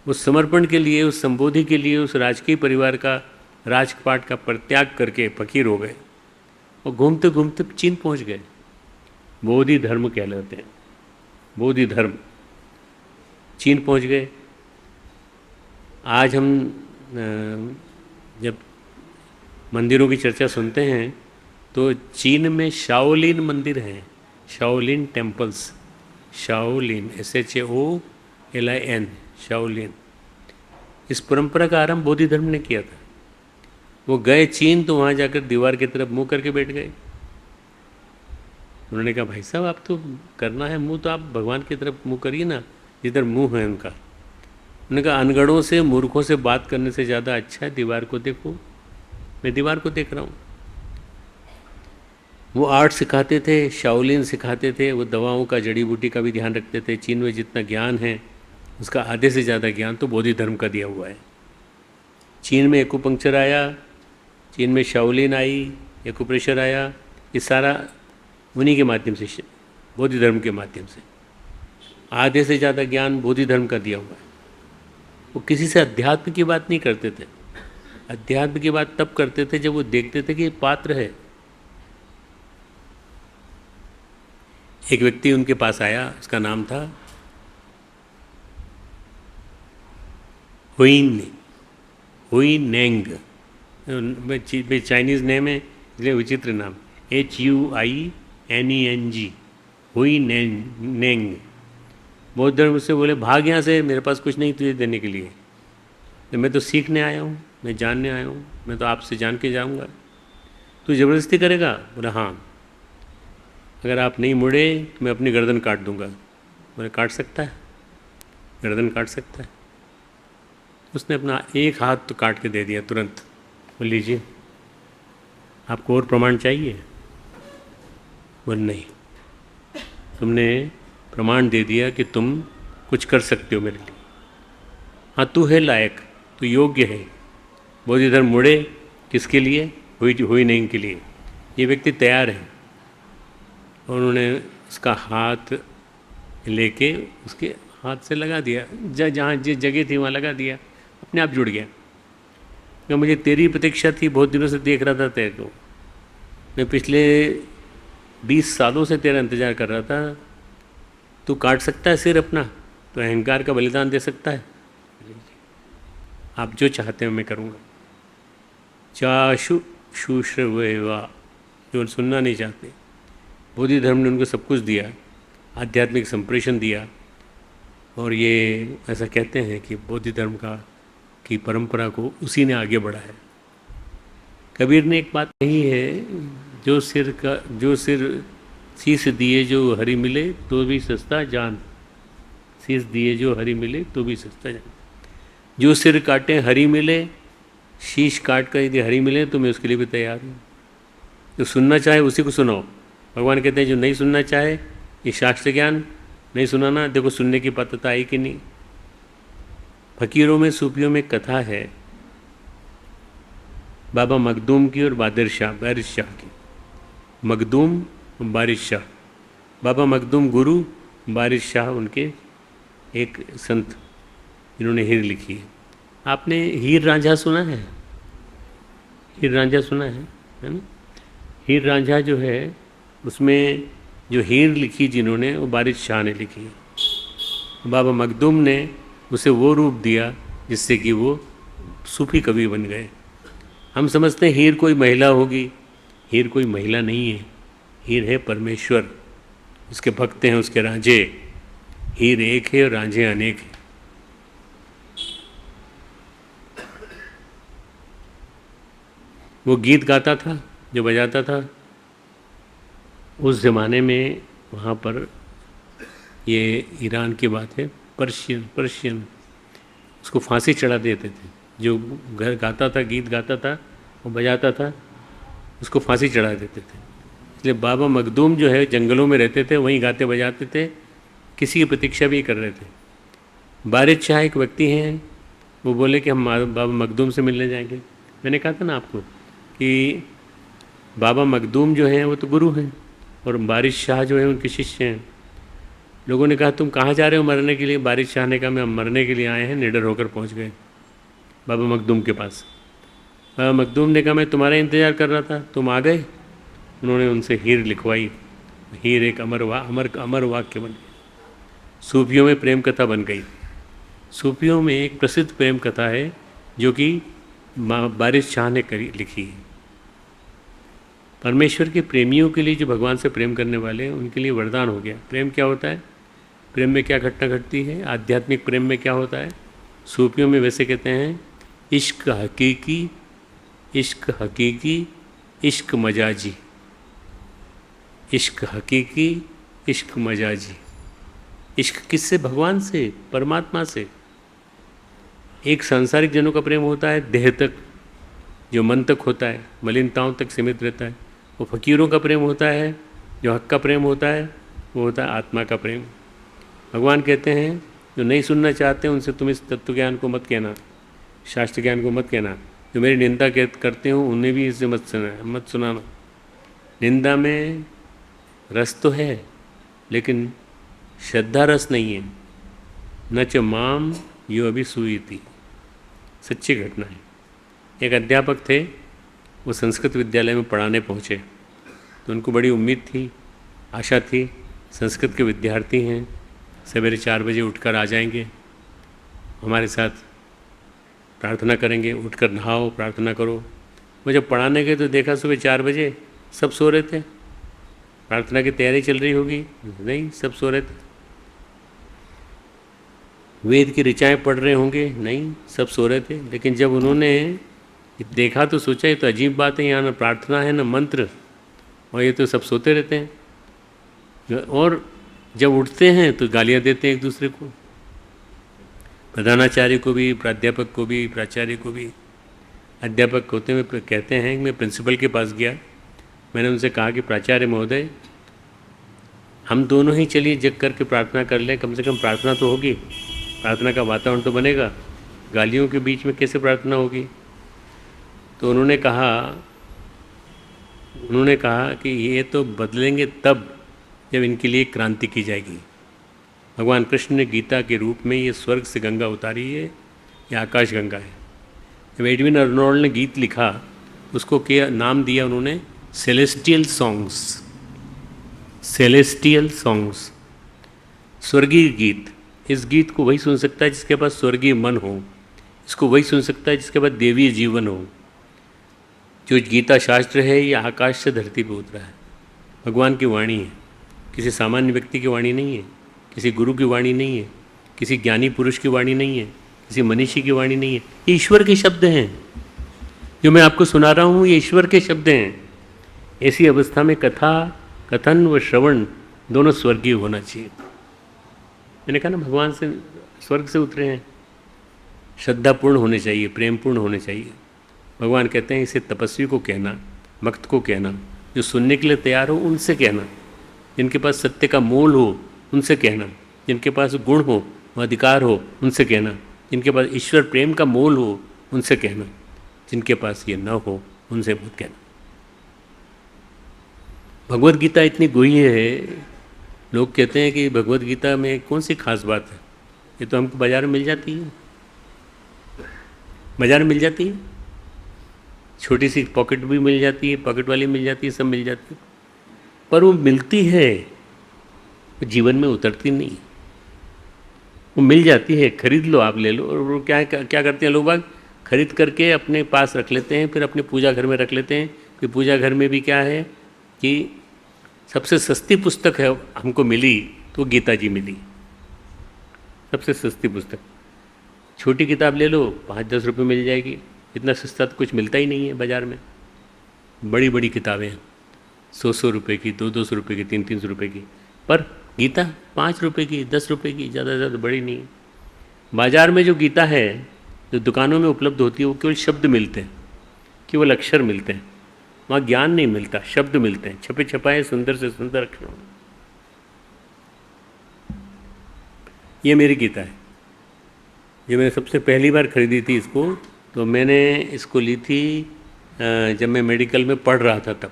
उस समर्पण के लिए, उस संबोधि के लिए, उस राजकीय परिवार का राजपाट का परित्याग करके फकीर हो गए और घूमते घूमते चीन पहुंच गए। बोधि धर्म कहलाते हैं, बोधि धर्म। चीन पहुंच गए। आज हम जब मंदिरों की चर्चा सुनते हैं तो चीन में शाओलिन मंदिर हैं, Shaolin temples, Shaolin, SHAOLIN, Shaolin. इस परंपरा का आरंभ बोधि धर्म ने किया था। वो गए चीन तो वहाँ जाकर दीवार की तरफ मुंह करके बैठ गए। उन्होंने कहा भाई साहब आप तो करना है मुंह, तो आप भगवान की तरफ मुंह करिए ना, जिधर मुंह है उनका। उन्होंने कहा अनगढ़ों से, मूर्खों से बात करने से ज़्यादा अच्छा है दीवार को देखो। मैं दीवार को देख रहा हूँ। वो आर्ट सिखाते थे, शाओलिन सिखाते थे, वो दवाओं का, जड़ी बूटी का भी ध्यान रखते थे। चीन में जितना ज्ञान है उसका आधे से ज़्यादा ज्ञान तो बोधि धर्म का दिया हुआ है। चीन में एक्यूपंक्चर आया, चीन में शाओलिन आई, एक्यूप्रेशर आया, ये सारा उन्हीं के माध्यम से, बोधि धर्म के माध्यम से। आधे से ज़्यादा ज्ञान बोधि धर्म का दिया हुआ है। वो किसी से अध्यात्म की बात नहीं करते थे। अध्यात्म की बात तब करते थे जब वो देखते थे कि ये पात्र है। एक व्यक्ति उनके पास आया, उसका नाम था हुईनेंग। चाइनीज़ नेम है इसलिए विचित्र नाम, HUINENG, हुईनेंग। बहुत देर मुझसे बोले भाग यहाँ से, मेरे पास कुछ नहीं तुझे देने के लिए, तो मैं तो सीखने आया हूँ, मैं जानने आया हूँ, मैं तो आपसे जान के जाऊँगा, तू ज़बरदस्ती करेगा? बोला हाँ, अगर आप नहीं मुड़े तो मैं अपनी गर्दन काट दूँगा। बोले काट सकता है, गर्दन काट सकता है। उसने अपना एक हाथ तो काट के दे दिया तुरंत। बोल लीजिए, आपको और प्रमाण चाहिए? बोल नहीं, तुमने प्रमाण दे दिया कि तुम कुछ कर सकते हो मेरे लिए। हाँ, तू है लायक, तू योग्य है। बोधि धर्म मुड़े किसके लिए? हुई नहीं के लिए। ये व्यक्ति तैयार है। और उन्होंने उसका हाथ लेके उसके हाथ से लगा दिया, जहाँ जिस जगह थी वहाँ लगा दिया, अपने आप जुड़ गया। क्या मुझे तेरी प्रतीक्षा थी, बहुत दिनों से देख रहा था तेरे को, मैं पिछले 20 सालों से तेरा इंतज़ार कर रहा था। तू काट सकता है सिर अपना, तो अहंकार का बलिदान दे सकता है? आप जो चाहते हैं मैं करूँगा। चाशु शुश्रवेवा, जो सुनना नहीं चाहते। बोधि धर्म ने उनको सब कुछ दिया, आध्यात्मिक संप्रेषण दिया। और ये ऐसा कहते हैं कि बोधि धर्म की परंपरा को उसी ने आगे बढ़ाया। कबीर ने एक बात कही है, जो सिर शीश दिए जो हरि मिले तो भी सस्ता जान। शीश दिए जो हरि मिले तो भी सस्ता जान। जो सिर काटे हरि मिले, शीश काट कर यदि हरि मिले तो मैं उसके लिए भी तैयार हूँ। जो सुनना चाहे उसी को सुनाओ। भगवान कहते हैं जो नहीं सुनना चाहे, ये शास्त्र ज्ञान नहीं सुनाना। देखो सुनने की पात्रता आई कि नहीं। फकीरों में, सूफियों में कथा है बाबा मखदूम की और बारिश शाह की। मखदूम, बारिश शाह। बाबा मखदूम गुरु, बारिश शाह उनके एक संत, इन्होंने हीर लिखी है। आपने हीर रांझा सुना है? हीर रांझा सुना है ना? हीर रांझा जो है, उसमें जो हीर लिखी जिन्होंने, वो बारिश शाह ने लिखी है। बाबा मखदूम ने उसे वो रूप दिया जिससे कि वो सूफी कवि बन गए। हम समझते हैं हीर कोई महिला होगी, हीर कोई महिला नहीं है। हीर है परमेश्वर, उसके भक्त हैं उसके रांझे। हीर एक है और रांझे अनेक हैं। वो गीत गाता था, जो बजाता था, उस ज़माने में वहाँ पर, ये ईरान की बात है, पर्शियन उसको फांसी चढ़ा देते थे। जो घर गाता था, गीत गाता था, वो बजाता था, उसको फांसी चढ़ा देते थे। इसलिए बाबा मखदूम जो है जंगलों में रहते थे, वहीं गाते बजाते थे, किसी की प्रतीक्षा भी कर रहे थे। बारिश शाह एक व्यक्ति हैं, वो बोले कि हम बाबा मखदूम से मिलने जाएंगे। मैंने कहा था ना आपको कि बाबा मखदूम जो हैं वो तो गुरु हैं और बारिश शाह जो है उनके शिष्य हैं। लोगों ने कहा तुम कहाँ जा रहे हो मरने के लिए? बारिश शाह ने कहा मैं मरने के लिए आए हैं। निडर होकर पहुँच गए बाबा मखदूम के पास। बाबा मखदूम ने कहा मैं तुम्हारा इंतज़ार कर रहा था, तुम आ गए। उन्होंने उनसे हीर लिखवाई। हीर एक अमर वाक्य बन गई। सूफियों में प्रेम कथा बन गई। सूफियों में एक प्रसिद्ध प्रेम कथा है जो कि बारिश शाह ने लिखी है। परमेश्वर के प्रेमियों के लिए, जो भगवान से प्रेम करने वाले हैं, उनके लिए वरदान हो गया। प्रेम क्या होता है? प्रेम में क्या घटना घटती है? आध्यात्मिक प्रेम में क्या होता है? सूफियों में वैसे कहते हैं इश्क हकीकी, इश्क हकीकी, इश्क मजाजी। इश्क हकीकी, इश्क मजाजी। इश्क किससे? भगवान से, परमात्मा से। एक सांसारिक जनों का प्रेम होता है देह तक, जो मन तक होता है, मलिनताओं तक सीमित रहता है। वो फकीरों का प्रेम होता है, जो हक का प्रेम होता है, वो होता है आत्मा का प्रेम। भगवान कहते हैं जो नहीं सुनना चाहते हैं उनसे तुम इस तत्व ज्ञान को मत कहना, शास्त्र ज्ञान को मत कहना। जो मेरी निंदा करते हो उन्हें भी इससे मत सुनाना। निंदा में रस तो है, लेकिन श्रद्धा रस नहीं है। न च माम यो अभी सुई थी। सच्ची घटना है। एक अध्यापक थे, वो संस्कृत विद्यालय में पढ़ाने पहुँचे, तो उनको बड़ी उम्मीद थी, आशा थी, संस्कृत के विद्यार्थी हैं, सवेरे 4 बजे उठकर आ जाएंगे, हमारे साथ प्रार्थना करेंगे, उठकर नहाओ, प्रार्थना करो। वो जब पढ़ाने गए तो देखा सुबह 4 बजे सब सो रहे थे। प्रार्थना की तैयारी चल रही होगी, नहीं, सब सो रहे थे। वेद की ऋचाएँ पढ़ रहे होंगे? नहीं, सब सो रहे थे। लेकिन जब उन्होंने देखा तो सोचा ये तो अजीब बात है, यहाँ ना प्रार्थना है ना मंत्र, और ये तो सब सोते रहते हैं। और जब उठते हैं तो गालियाँ देते हैं एक दूसरे को, प्रधानाचार्य को भी, प्राध्यापक को भी, प्राचार्य को भी। अध्यापक होते हुए कहते हैं कि मैं प्रिंसिपल के पास गया, मैंने उनसे कहा कि प्राचार्य महोदय, हम दोनों ही चलिए जग करके प्रार्थना कर लें, कम से कम प्रार्थना तो होगी, प्रार्थना का वातावरण तो बनेगा, गालियों के बीच में कैसे प्रार्थना होगी। तो उन्होंने कहा कि ये तो बदलेंगे तब जब इनके लिए क्रांति की जाएगी। भगवान कृष्ण ने गीता के रूप में ये स्वर्ग से गंगा उतारी है, ये आकाश गंगा है। जब एडविन अर्नोल्ड ने गीत लिखा, उसको क्या नाम दिया उन्होंने? Celestial songs. सेलेस्टियल सॉन्ग्स, स्वर्गीय गीत। इस गीत को वही सुन सकता है जिसके पास स्वर्गीय मन हो, इसको वही सुन सकता है जिसके पास देवीय जीवन हो। जो गीता शास्त्र है ये आकाश से धरती पर उतरा है, भगवान की वाणी है, किसी सामान्य व्यक्ति की वाणी नहीं है, किसी गुरु की वाणी नहीं है, किसी ज्ञानी पुरुष की वाणी नहीं है, किसी मनीषी की वाणी नहीं है, ये ईश्वर के शब्द हैं। जो मैं आपको सुना रहा हूँ ये ईश्वर के शब्द हैं। ऐसी अवस्था में कथा, कथन व श्रवण दोनों स्वर्गीय होना चाहिए। मैंने कहा ना, भगवान से स्वर्ग से उतरे हैं, श्रद्धापूर्ण होने चाहिए, प्रेमपूर्ण होने चाहिए। भगवान कहते हैं इसे तपस्वी को कहना, भक्त को कहना, जो सुनने के लिए तैयार हो उनसे कहना, जिनके पास सत्य का मोल हो उनसे कहना, जिनके पास गुण हो, अधिकार हो उनसे कहना, जिनके पास ईश्वर प्रेम का मोल हो उनसे कहना, जिनके पास ये न हो उनसे मत कहना। भगवत गीता इतनी गुह्य है, लोग कहते हैं कि भगवत गीता में कौन सी खास बात है, ये तो हमको बाज़ार में मिल जाती है, बाज़ार में मिल जाती है, छोटी सी पॉकेट भी मिल जाती है, पॉकेट वाली मिल जाती है, सब मिल जाती है, पर वो मिलती है, वो जीवन में उतरती नहीं। वो मिल जाती है, खरीद लो, आप ले लो। और वो क्या करते हैं लोग बाग, खरीद करके अपने पास रख लेते हैं, फिर अपने पूजा घर में रख लेते हैं। फिर पूजा घर में भी क्या है कि सबसे सस्ती पुस्तक है हमको मिली तो गीता जी मिली, सबसे सस्ती पुस्तक। छोटी किताब ले लो, 5-10 रुपये मिल जाएगी, इतना सस्ता तो कुछ मिलता ही नहीं है बाज़ार में। बड़ी बड़ी किताबें हैं 100-100 रुपये की, 200-200 रुपये की, 300-300 रुपये की, पर गीता 5 रुपये की, 10 रुपये की, ज़्यादा से ज़्यादा बड़ी नहीं है। बाज़ार में जो गीता है, जो दुकानों में उपलब्ध होती है, वो केवल शब्द मिलते हैं, केवल अक्षर मिलते हैं, वहाँ ज्ञान नहीं मिलता, शब्द मिलते हैं, छपे छपाए सुंदर से सुंदर अक्षरों में। ये मेरी गीता है। ये मैंने सबसे पहली बार खरीदी थी इसको, तो मैंने इसको ली थी जब मैं मेडिकल में पढ़ रहा था तब,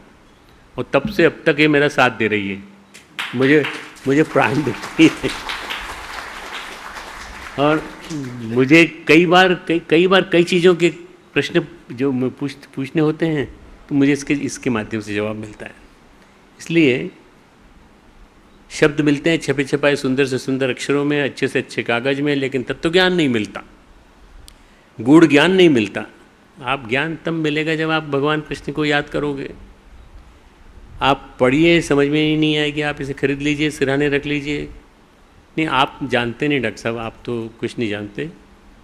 और तब से अब तक ये मेरा साथ दे रही है, मुझे प्राण देती है। और मुझे कई बार कई चीज़ों के प्रश्न जो पूछने होते हैं, तो मुझे इसके माध्यम से जवाब मिलता है। इसलिए शब्द मिलते हैं छपे छपाए सुंदर से सुंदर अक्षरों में, अच्छे से अच्छे कागज में, लेकिन तत्व ज्ञान नहीं मिलता, गूढ़ ज्ञान नहीं मिलता। आप ज्ञान तब मिलेगा जब आप भगवान कृष्ण को याद करोगे। आप पढ़िए, समझ में ही नहीं आएगी, आप इसे खरीद लीजिए, सिरहाने रख लीजिए। नहीं, आप जानते नहीं डॉक्टर साहब, आप तो कुछ नहीं जानते।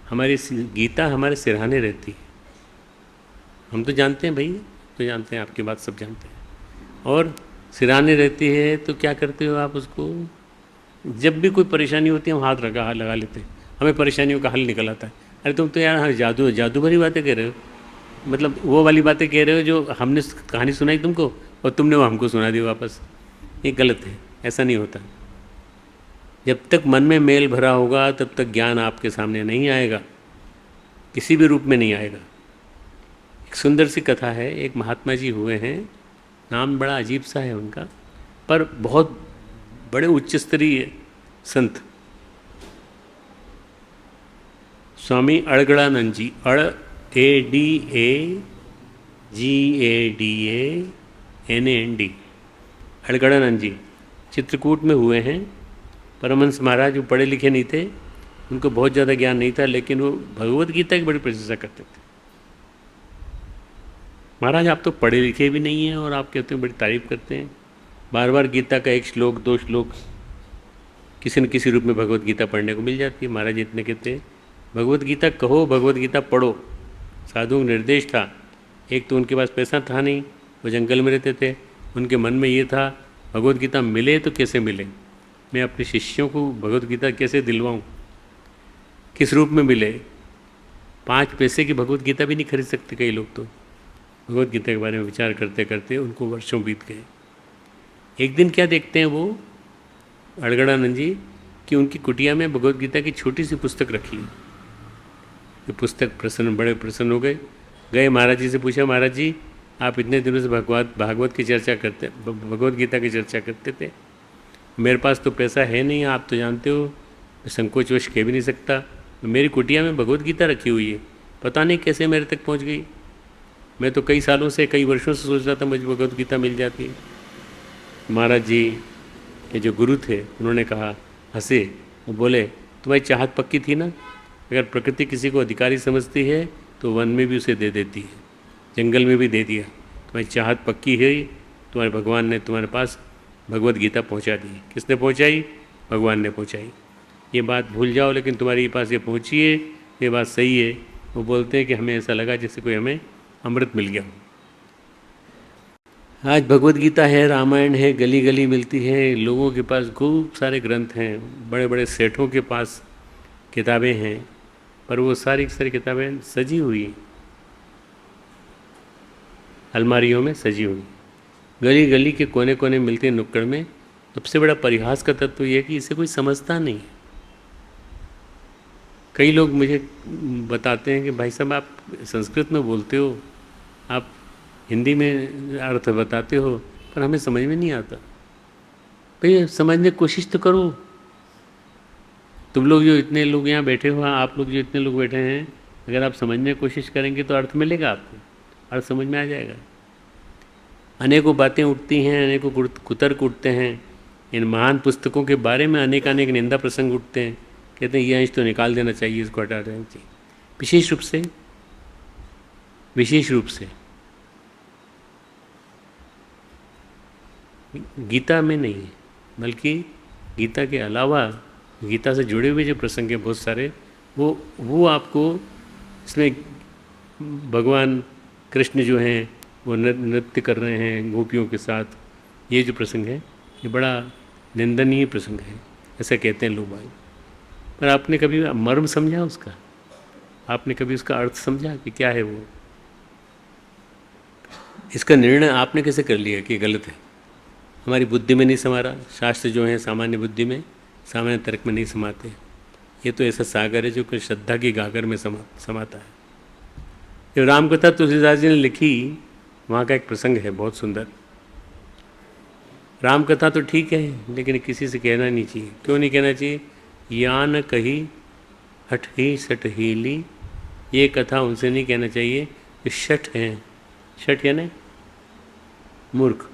हमारी गीता हमारे सिरहाने रहती है, हम तो जानते हैं भाई, तो जानते हैं, आपकी बात सब जानते हैं। और सिरहाने रहती है तो क्या करते हो आप उसको? जब भी कोई परेशानी होती है हम हाथ लगा लेते हैं, हमें परेशानियों का हल निकल आता है। अरे तुम तो यार जादू भरी बातें कह रहे हो, मतलब वो वाली बातें कह रहे हो जो हमने कहानी सुनाई तुमको और तुमने वो हमको सुना दी वापस। ये गलत है, ऐसा नहीं होता। जब तक मन में मेल भरा होगा तब तक ज्ञान आपके सामने नहीं आएगा, किसी भी रूप में नहीं आएगा। एक सुंदर सी कथा है, एक महात्मा जी हुए हैं, नाम बड़ा अजीब सा है उनका, पर बहुत बड़े उच्च स्तरीय संत, स्वामी अड़गड़ानंद जी, ADAGADANAND, अड़गड़ानंद जी चित्रकूट में हुए हैं। परमहंस महाराज जो पढ़े लिखे नहीं थे, उनको बहुत ज़्यादा ज्ञान नहीं था, लेकिन वो भगवत गीता की बड़ी प्रशंसा करते थे। महाराज आप तो पढ़े लिखे भी नहीं हैं और आप कहते हैं बड़ी तारीफ़ करते हैं, बार बार गीता का 1 श्लोक 2 श्लोक किसी न किसी रूप में भगवत गीता पढ़ने को मिल जाती है। महाराज इतने कहते हैं भगवत गीता कहो, भगवत गीता पढ़ो। साधुओं का निर्देश था। एक तो उनके पास पैसा था नहीं, वो जंगल में रहते थे, उनके मन में ये था भगवत गीता मिले तो कैसे मिले, मैं अपने शिष्यों को भगवत गीता कैसे दिलवाऊँ, किस रूप में मिले। 5 पैसे की भगवत गीता भी नहीं खरीद सकते कई लोग। तो भगवत गीता के बारे में विचार करते करते उनको वर्षों बीत गए। एक दिन क्या देखते हैं वो अड़गड़ानंद जी कि उनकी कुटिया में भगवत गीता की छोटी सी पुस्तक रखी है। ये पुस्तक बड़े प्रसन्न हो गए महाराज जी से पूछा, महाराज जी आप इतने दिनों से भागवत की चर्चा करते, भगवत गीता की चर्चा करते थे, मेरे पास तो पैसा है नहीं, आप तो जानते हो, संकोचवश कह भी नहीं सकता, मेरी कुटिया में भगवत गीता रखी हुई है, पता नहीं कैसे मेरे तक पहुंच गई। मैं तो कई सालों से, कई वर्षों से सोच रहा था मुझे भगवत गीता मिल जाती। महाराज जी के जो गुरु थे उन्होंने कहा, हंसे, वो बोले तुम्हारी चाहत पक्की थी ना, अगर प्रकृति किसी को अधिकारी समझती है तो वन में भी उसे दे देती है, जंगल में भी दे दिया। तुम्हारी चाहत पक्की है, तुम्हारे भगवान ने तुम्हारे पास भगवत गीता पहुंचा दी। किसने पहुंचाई? भगवान ने पहुंचाई। ये बात भूल जाओ, लेकिन तुम्हारे पास ये पहुंची है, ये बात सही है। वो बोलते हैं कि हमें ऐसा लगा जैसे कोई हमें अमृत मिल गया। आज भगवत गीता है, रामायण है, गली गली मिलती है, लोगों के पास खूब सारे ग्रंथ हैं, बड़े बड़े सेठों के पास किताबें हैं, पर वो सारी किताबें सजी हुई, अलमारियों में सजी हुई, गली गली के कोने कोने मिलती है, नुक्कड़ में। सबसे बड़ा परिहास का तत्व ये है कि इसे कोई समझता नहीं। कई लोग मुझे बताते हैं कि भाई साहब आप संस्कृत में बोलते हो, आप हिंदी में अर्थ बताते हो, पर हमें समझ में नहीं आता। भाई समझने की कोशिश तो करो। तुम लोग जो इतने लोग यहाँ बैठे हो, आप लोग जो इतने लोग बैठे हैं, अगर आप समझने की कोशिश करेंगे तो अर्थ मिलेगा, आपको अर्थ समझ में आ जाएगा। अनेकों बातें उठती हैं, अनेकों कुतर्क उठते हैं, इन महान पुस्तकों के बारे में अनेक निंदा प्रसंग उठते हैं। कहते हैं ये अंश तो निकाल देना चाहिए, इसको हटा देना चाहिए। विशेष रूप से गीता में नहीं है, बल्कि गीता के अलावा गीता से जुड़े हुए जो प्रसंग हैं बहुत सारे, वो आपको इसमें भगवान कृष्ण जो हैं वो नृत्य कर रहे हैं गोपियों के साथ, ये जो प्रसंग है ये बड़ा निंदनीय प्रसंग है, ऐसा कहते हैं लोग भाई। पर आपने कभी मर्म समझा उसका? आपने कभी उसका अर्थ समझा कि क्या है वो? इसका निर्णय आपने कैसे कर लिया कि गलत है? हमारी बुद्धि में नहीं समा रहा। शास्त्र जो हैं सामान्य बुद्धि में, सामान्य तर्क में नहीं समाते। ये तो ऐसा सागर है जो कि श्रद्धा की गागर में समाता है। जो रामकथा तुलसीदास जी ने लिखी, वहाँ का एक प्रसंग है बहुत सुंदर। रामकथा तो ठीक है, लेकिन किसी से कहना नहीं चाहिए। क्यों नहीं कहना चाहिए? या न कही हठ ही सठ हीली, ये कथा उनसे नहीं कहना चाहिए जो शठ हैं। शठ यानी मूर्ख,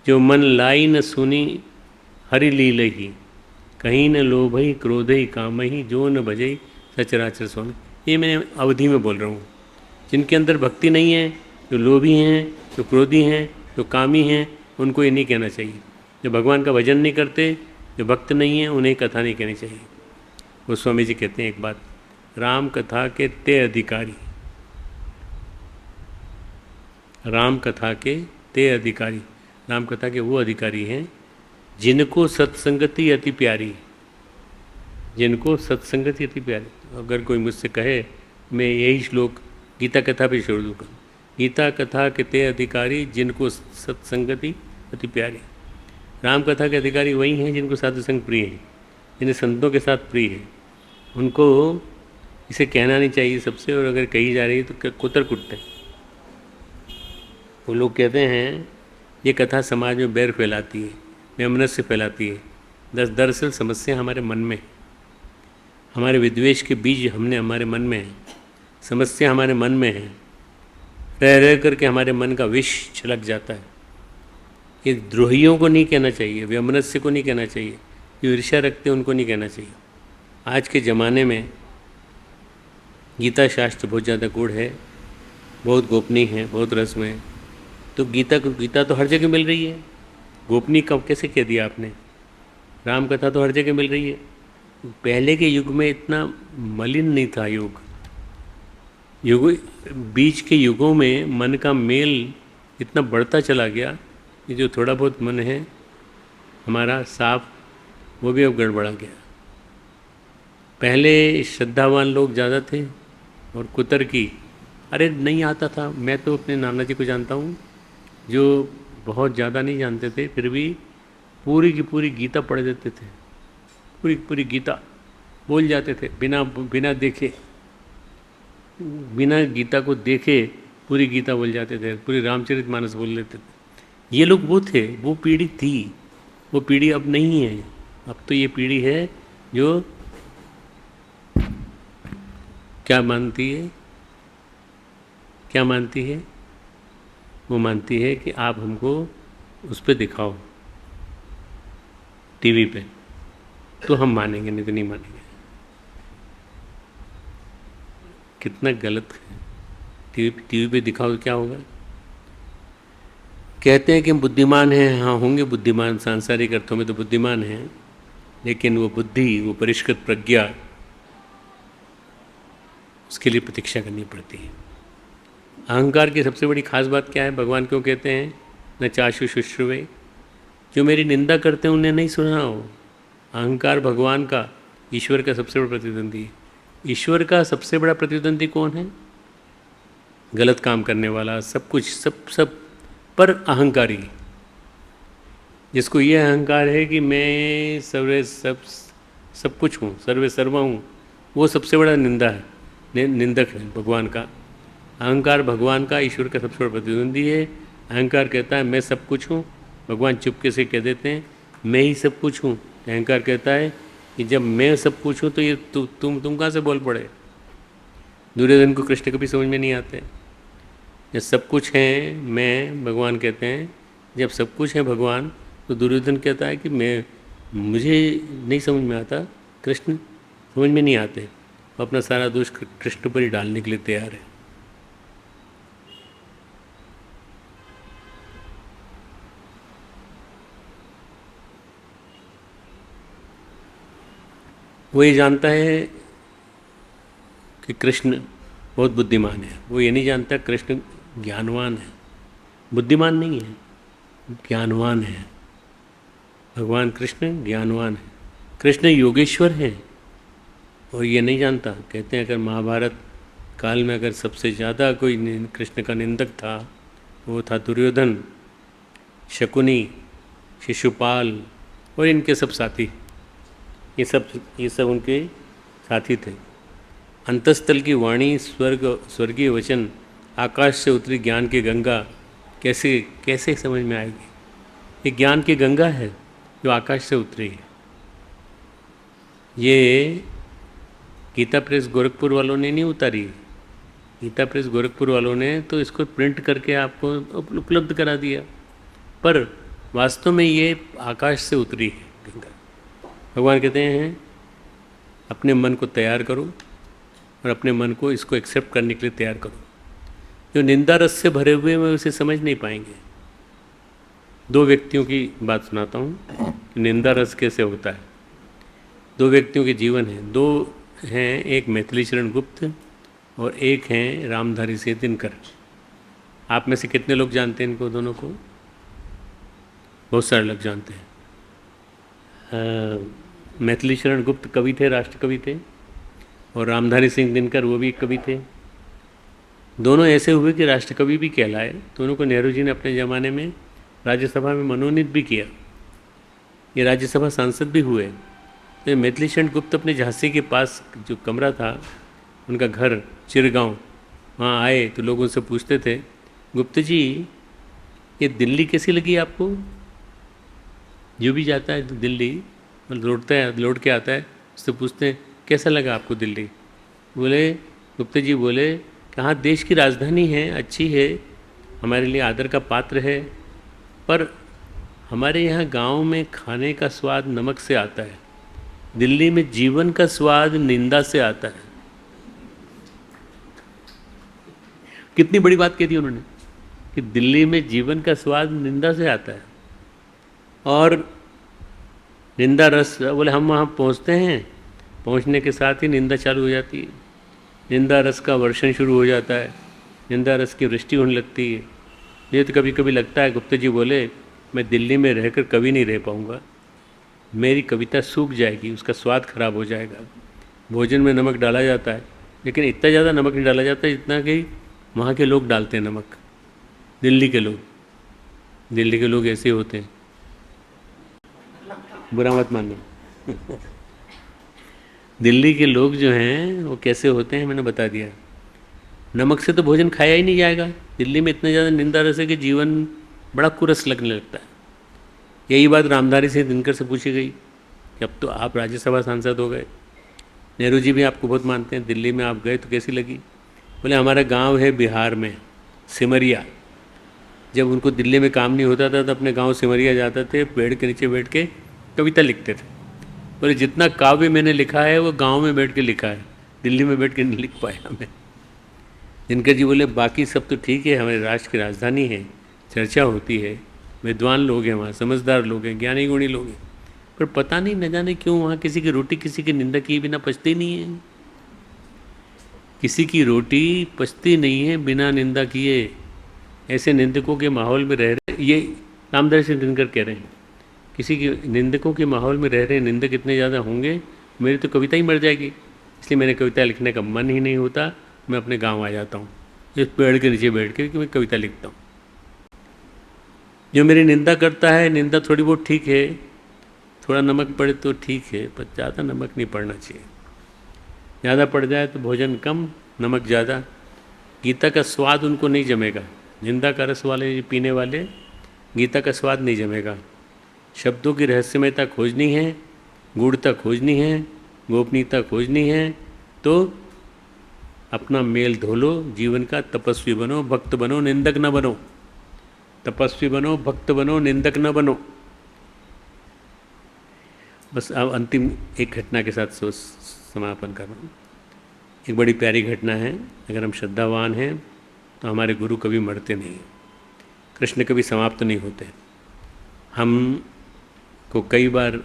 जो मन लाई न सुनी हरि लील ही, कहीं न लोभई क्रोधई कामही, जो न भजई सचराचर स्वामी। ये मैं अवधि में बोल रहा हूँ। जिनके अंदर भक्ति नहीं है, जो लोभी हैं, जो क्रोधी हैं, जो कामी हैं, उनको ये नहीं कहना चाहिए। जो भगवान का भजन नहीं करते, जो भक्त नहीं हैं, उन्हें कथा नहीं कहनी चाहिए। वो स्वामी जी कहते हैं एक बात, राम कथा के ते अधिकारी, राम कथा के ते अधिकारी, राम कथा के वो अधिकारी हैं जिनको सत्संगति अति प्यारी, जिनको सत्संगति अति प्यारी। अगर कोई मुझसे कहे मैं यही श्लोक गीता कथा पे छोड़ दूँगा, गीता कथा के ते अधिकारी जिनको सत्संगति अति प्यारी। राम कथा के अधिकारी वही हैं जिनको साधु संग प्रिय है, जिन्हें संतों के साथ प्रिय है। उनको इसे कहना नहीं चाहिए सबसे, और अगर कही जा रही है तो कुतर कुटते हैं। वो लोग कहते हैं ये कथा समाज में बैर फैलाती है, वैमनस्य फैलाती है। दरअसल समस्या हमारे मन में, हमारे विद्वेष के बीज हमारे मन में है। समस्या हमारे मन में है, रह रह करके हमारे मन का विष छलक जाता है। ये द्रोहियों को नहीं कहना चाहिए, वैमनस्य को नहीं कहना चाहिए, जो ईर्ष्या रखते हैं उनको नहीं कहना चाहिए। आज के ज़माने में गीता शास्त्र बहुत ज़्यादा गूढ़ है, बहुत गोपनीय है, बहुत रसमय है। तो गीता तो हर जगह मिल रही है, गोपनीय कब कैसे कह दिया आपने? राम कथा तो हर जगह मिल रही है। पहले के युग में इतना मलिन नहीं था युग। बीच के युगों में मन का मेल इतना बढ़ता चला गया कि जो थोड़ा बहुत मन है हमारा साफ, वो भी अब गड़बड़ा गया। पहले श्रद्धावान लोग ज़्यादा थे और कुतर्की, अरे नहीं आता था। मैं तो अपने नाना जी को जानता हूँ जो बहुत ज़्यादा नहीं जानते थे, फिर भी पूरी की पूरी गीता पढ़ देते थे। पूरी की पूरी गीता बोल जाते थे बिना बिना देखे, बिना गीता को देखे पूरी गीता बोल जाते थे, पूरी रामचरितमानस बोल लेते थे। ये लोग वो थे, वो पीढ़ी थी। वो पीढ़ी अब नहीं है। अब तो ये पीढ़ी है जो क्या मानती है, क्या मानती है? वो मानती है कि आप हमको उस पर दिखाओ टीवी पे, तो हम मानेंगे, नहीं तो नहीं मानेंगे। कितना गलत है। टीवी पे दिखाओ तो क्या होगा? कहते हैं कि हम बुद्धिमान हैं। हाँ, होंगे बुद्धिमान, सांसारिक अर्थों में तो बुद्धिमान हैं, लेकिन वो बुद्धि, वो परिष्कृत प्रज्ञा, उसके लिए प्रतीक्षा करनी पड़ती है। अहंकार की सबसे बड़ी खास बात क्या है? भगवान क्यों कहते हैं न चाशु शुश्रुवे? जो मेरी निंदा करते हैं उन्हें नहीं सुना हो। अहंकार भगवान का, ईश्वर का सबसे बड़ा प्रतिद्वंदी है। ईश्वर का सबसे बड़ा प्रतिद्वंदी कौन है? गलत काम करने वाला, सब कुछ सब पर अहंकारी, जिसको ये अहंकार है कि मैं सब कुछ हूँ, सर्वे सर्वा हूँ, वो सबसे बड़ा निंदक है भगवान का। अहंकार भगवान का, ईश्वर का सबसे बड़ा प्रतिद्वंदी है। अहंकार कहता है मैं सब कुछ हूँ, भगवान चुपके से कह देते हैं मैं ही सब कुछ हूँ। अहंकार कहता है कि जब मैं सब कुछ हूँ तो ये तुम कहाँ से बोल पड़े? दुर्योधन को कृष्ण कभी समझ में नहीं आते। जब सब कुछ है मैं, भगवान कहते हैं जब सब कुछ है भगवान, तो दुर्योधन कहता है कि मुझे नहीं समझ में आता, कृष्ण समझ में नहीं आते। वो अपना सारा दोष कृष्ण पर ही डालने के लिए तैयार है। वो ये जानता है कि कृष्ण बहुत बुद्धिमान है। वो ये नहीं जानता कृष्ण ज्ञानवान है। बुद्धिमान नहीं है, ज्ञानवान है। भगवान कृष्ण ज्ञानवान है। कृष्ण योगेश्वर है और ये नहीं जानता। कहते हैं अगर महाभारत काल में अगर सबसे ज़्यादा कोई कृष्ण का निंदक था तो वो था दुर्योधन, शकुनी, शिशुपाल और इनके सब साथी। ये सब उनके साथी थे। अंतस्थल की वाणी, स्वर्गीय वचन, आकाश से उतरी ज्ञान की गंगा कैसे समझ में आएगी? ये ज्ञान की गंगा है जो आकाश से उतरी है। ये गीता प्रेस गोरखपुर वालों ने नहीं उतारी। गीता प्रेस गोरखपुर वालों ने तो इसको प्रिंट करके आपको उपलब्ध करा दिया, पर वास्तव में ये आकाश से उतरी है गंगा। भगवान कहते हैं अपने मन को तैयार करो और अपने मन को इसको एक्सेप्ट करने के लिए तैयार करो। जो निंदा रस से भरे हुए हैं उसे समझ नहीं पाएंगे। दो व्यक्तियों की बात सुनाता हूँ कि निंदा रस कैसे होता है। दो व्यक्तियों के जीवन हैं। दो हैं, एक मैथिली शरण गुप्त और एक हैं रामधारी सिंह दिनकर। आप में से कितने लोग जानते हैं इनको दोनों को? बहुत सारे लोग जानते हैं। मैथिली शरण गुप्त कवि थे, राष्ट्र कवि थे, और रामधारी सिंह दिनकर वो भी कवि थे। दोनों ऐसे हुए कि राष्ट्र कवि भी कहलाए। दोनों को नेहरू जी ने अपने ज़माने में राज्यसभा में मनोनीत भी किया। ये राज्यसभा सांसद भी हुए। तो मैथिली शरण गुप्त अपने झांसी के पास जो कमरा था, उनका घर चिरगांव, वहाँ आए तो लोग उनसे पूछते थे, गुप्त जी ये दिल्ली कैसी लगी आपको? जो भी जाता है तो दिल्ली लौट के आता है, उससे पूछते हैं कैसा लगा आपको दिल्ली? बोले, गुप्ता जी बोले कि हाँ देश की राजधानी है, अच्छी है, हमारे लिए आदर का पात्र है, पर हमारे यहाँ गांव में खाने का स्वाद नमक से आता है, दिल्ली में जीवन का स्वाद निंदा से आता है। कितनी बड़ी बात कह दी उन्होंने कि दिल्ली में जीवन का स्वाद निंदा से आता है। और निंदा रस, बोले हम वहाँ पहुँचते हैं, पहुँचने के साथ ही निंदा चालू हो जाती है, निंदा रस का वर्षण शुरू हो जाता है, निंदा रस की वृष्टि होने लगती है। ये तो कभी कभी लगता है, गुप्ता जी बोले मैं दिल्ली में रहकर कभी नहीं रह पाऊँगा, मेरी कविता सूख जाएगी, उसका स्वाद खराब हो जाएगा। भोजन में नमक डाला जाता है, लेकिन इतना ज़्यादा नमक नहीं डाला जाता जितना कि वहाँ के लोग डालते हैं नमक। दिल्ली के लोग ऐसे होते हैं, बुरा मत मानना। दिल्ली के लोग जो हैं वो कैसे होते हैं मैंने बता दिया। नमक से तो भोजन खाया ही नहीं जाएगा। दिल्ली में इतना ज़्यादा निंदा रस है कि जीवन बड़ा कुरस लगने लगता है। यही बात रामधारी सिंह दिनकर से पूछी गई कि अब तो आप राज्यसभा सांसद हो गए, नेहरू जी भी आपको बहुत मानते हैं, दिल्ली में आप गए तो कैसी लगी? बोले हमारा गांव है बिहार में, सिमरिया। जब उनको दिल्ली में काम नहीं होता था तो अपने गांव सिमरिया जाते थे, पेड़ के नीचे बैठ के कविता लिखते थे। बोले जितना काव्य मैंने लिखा है वो गांव में बैठ के लिखा है, दिल्ली में बैठ के नहीं लिख पाया मैं। दिनकर जी बोले बाकी सब तो ठीक है, हमारे राष्ट्र की राजधानी है, चर्चा होती है, विद्वान लोग हैं वहाँ, समझदार लोग हैं, ज्ञानी गुणी लोग हैं, पर पता नहीं न जाने क्यों वहाँ किसी की रोटी किसी की निंदा किए बिना पचती नहीं है। किसी की रोटी पचती नहीं है बिना निंदा किए। ऐसे निंदकों के माहौल में रह रहे, ये रामधारी सिंह दिनकर कह रहे हैं, किसी के निंदकों के माहौल में रह रहे निंदक इतने ज़्यादा होंगे, मेरी तो कविता ही मर जाएगी। इसलिए मैंने कविता लिखने का मन ही नहीं होता, मैं अपने गांव आ जाता हूँ, इस पेड़ के नीचे बैठ के मैं कविता लिखता हूँ। जो मेरी निंदा करता है, निंदा थोड़ी बहुत ठीक है, थोड़ा नमक पड़े तो ठीक है, पर ज़्यादा नमक नहीं पड़ना चाहिए। ज़्यादा पड़ जाए तो भोजन कम, नमक ज़्यादा। गीता का स्वाद उनको नहीं जमेगा। निंदा का रस वाले पीने वाले गीता का स्वाद नहीं जमेगा। शब्दों की रहस्यमयता खोजनी है, गूढ़ता खोजनी है, गोपनीयता खोजनी है, तो अपना मेल धो लो, जीवन का तपस्वी बनो, भक्त बनो, निंदक न बनो। तपस्वी बनो, भक्त बनो, निंदक न बनो। बस अब अंतिम एक घटना के साथ समापन कर रहा हूँ। एक बड़ी प्यारी घटना है। अगर हम श्रद्धावान हैं तो हमारे गुरु कभी मरते नहीं, कृष्ण कभी समाप्त नहीं होते। हम को कई बार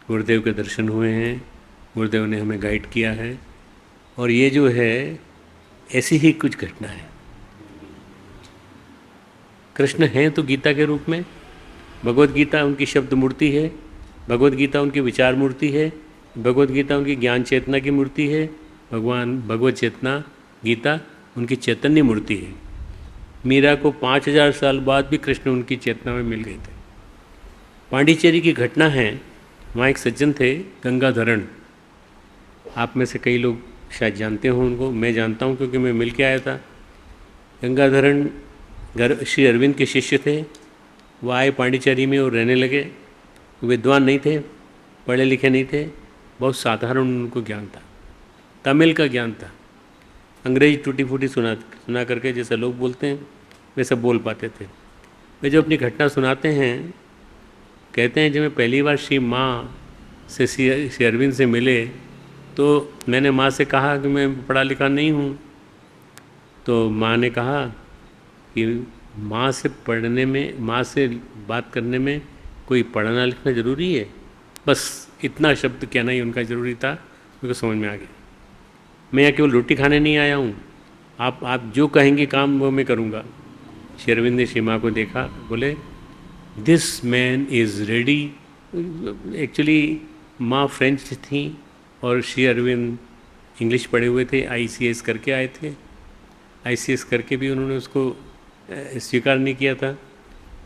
गुरुदेव के दर्शन हुए हैं, गुरुदेव ने हमें गाइड किया है, और ये जो है ऐसी ही कुछ घटना है। कृष्ण हैं तो गीता के रूप में, भगवत गीता उनकी शब्द मूर्ति है, भगवत गीता उनकी विचार मूर्ति है, भगवत गीता उनकी ज्ञान चेतना की मूर्ति है, भगवान भगवत चेतना गीता उनकी चैतन्य मूर्ति है। मीरा को 5000 साल बाद भी कृष्ण उनकी चेतना में मिल गए थे। पांडिचेरी की घटना है, वहाँ एक सज्जन थे गंगाधरण, आप में से कई लोग शायद जानते हो उनको, मैं जानता हूँ क्योंकि मैं मिल के आया था। गंगाधरण श्री अरविंद के शिष्य थे। वो आए पांडिचेरी में और रहने लगे। विद्वान नहीं थे, पढ़े लिखे नहीं वे, बहुत साधारण उनको ज्ञान था, तमिल का ज्ञान था। अंग्रेजी टूटी फूटी सुना करके जैसे लोग बोलते हैं वैसे बोल पाते थे। वे जो अपनी घटना सुनाते हैं, कहते हैं जब मैं पहली बार श्री माँ से श्री अरविंद से मिले तो मैंने माँ से कहा कि मैं पढ़ा लिखा नहीं हूँ। तो माँ ने कहा कि माँ से पढ़ने में, माँ से बात करने में कोई पढ़ना लिखना ज़रूरी है? बस इतना शब्द कहना ही उनका ज़रूरी था, मेरे को समझ में आ गया। मैं यहाँ केवल रोटी खाने नहीं आया हूँ, आप जो कहेंगे काम वो मैं करूँगा। श्री अरविंद ने श्री माँ को देखा, बोले this man is ready. Actually माँ फ्रेंच थी और श्री अरविंद इंग्लिश पढ़े हुए थे, ICS करके आए थे। ICS करके भी उन्होंने उसको स्वीकार नहीं किया था,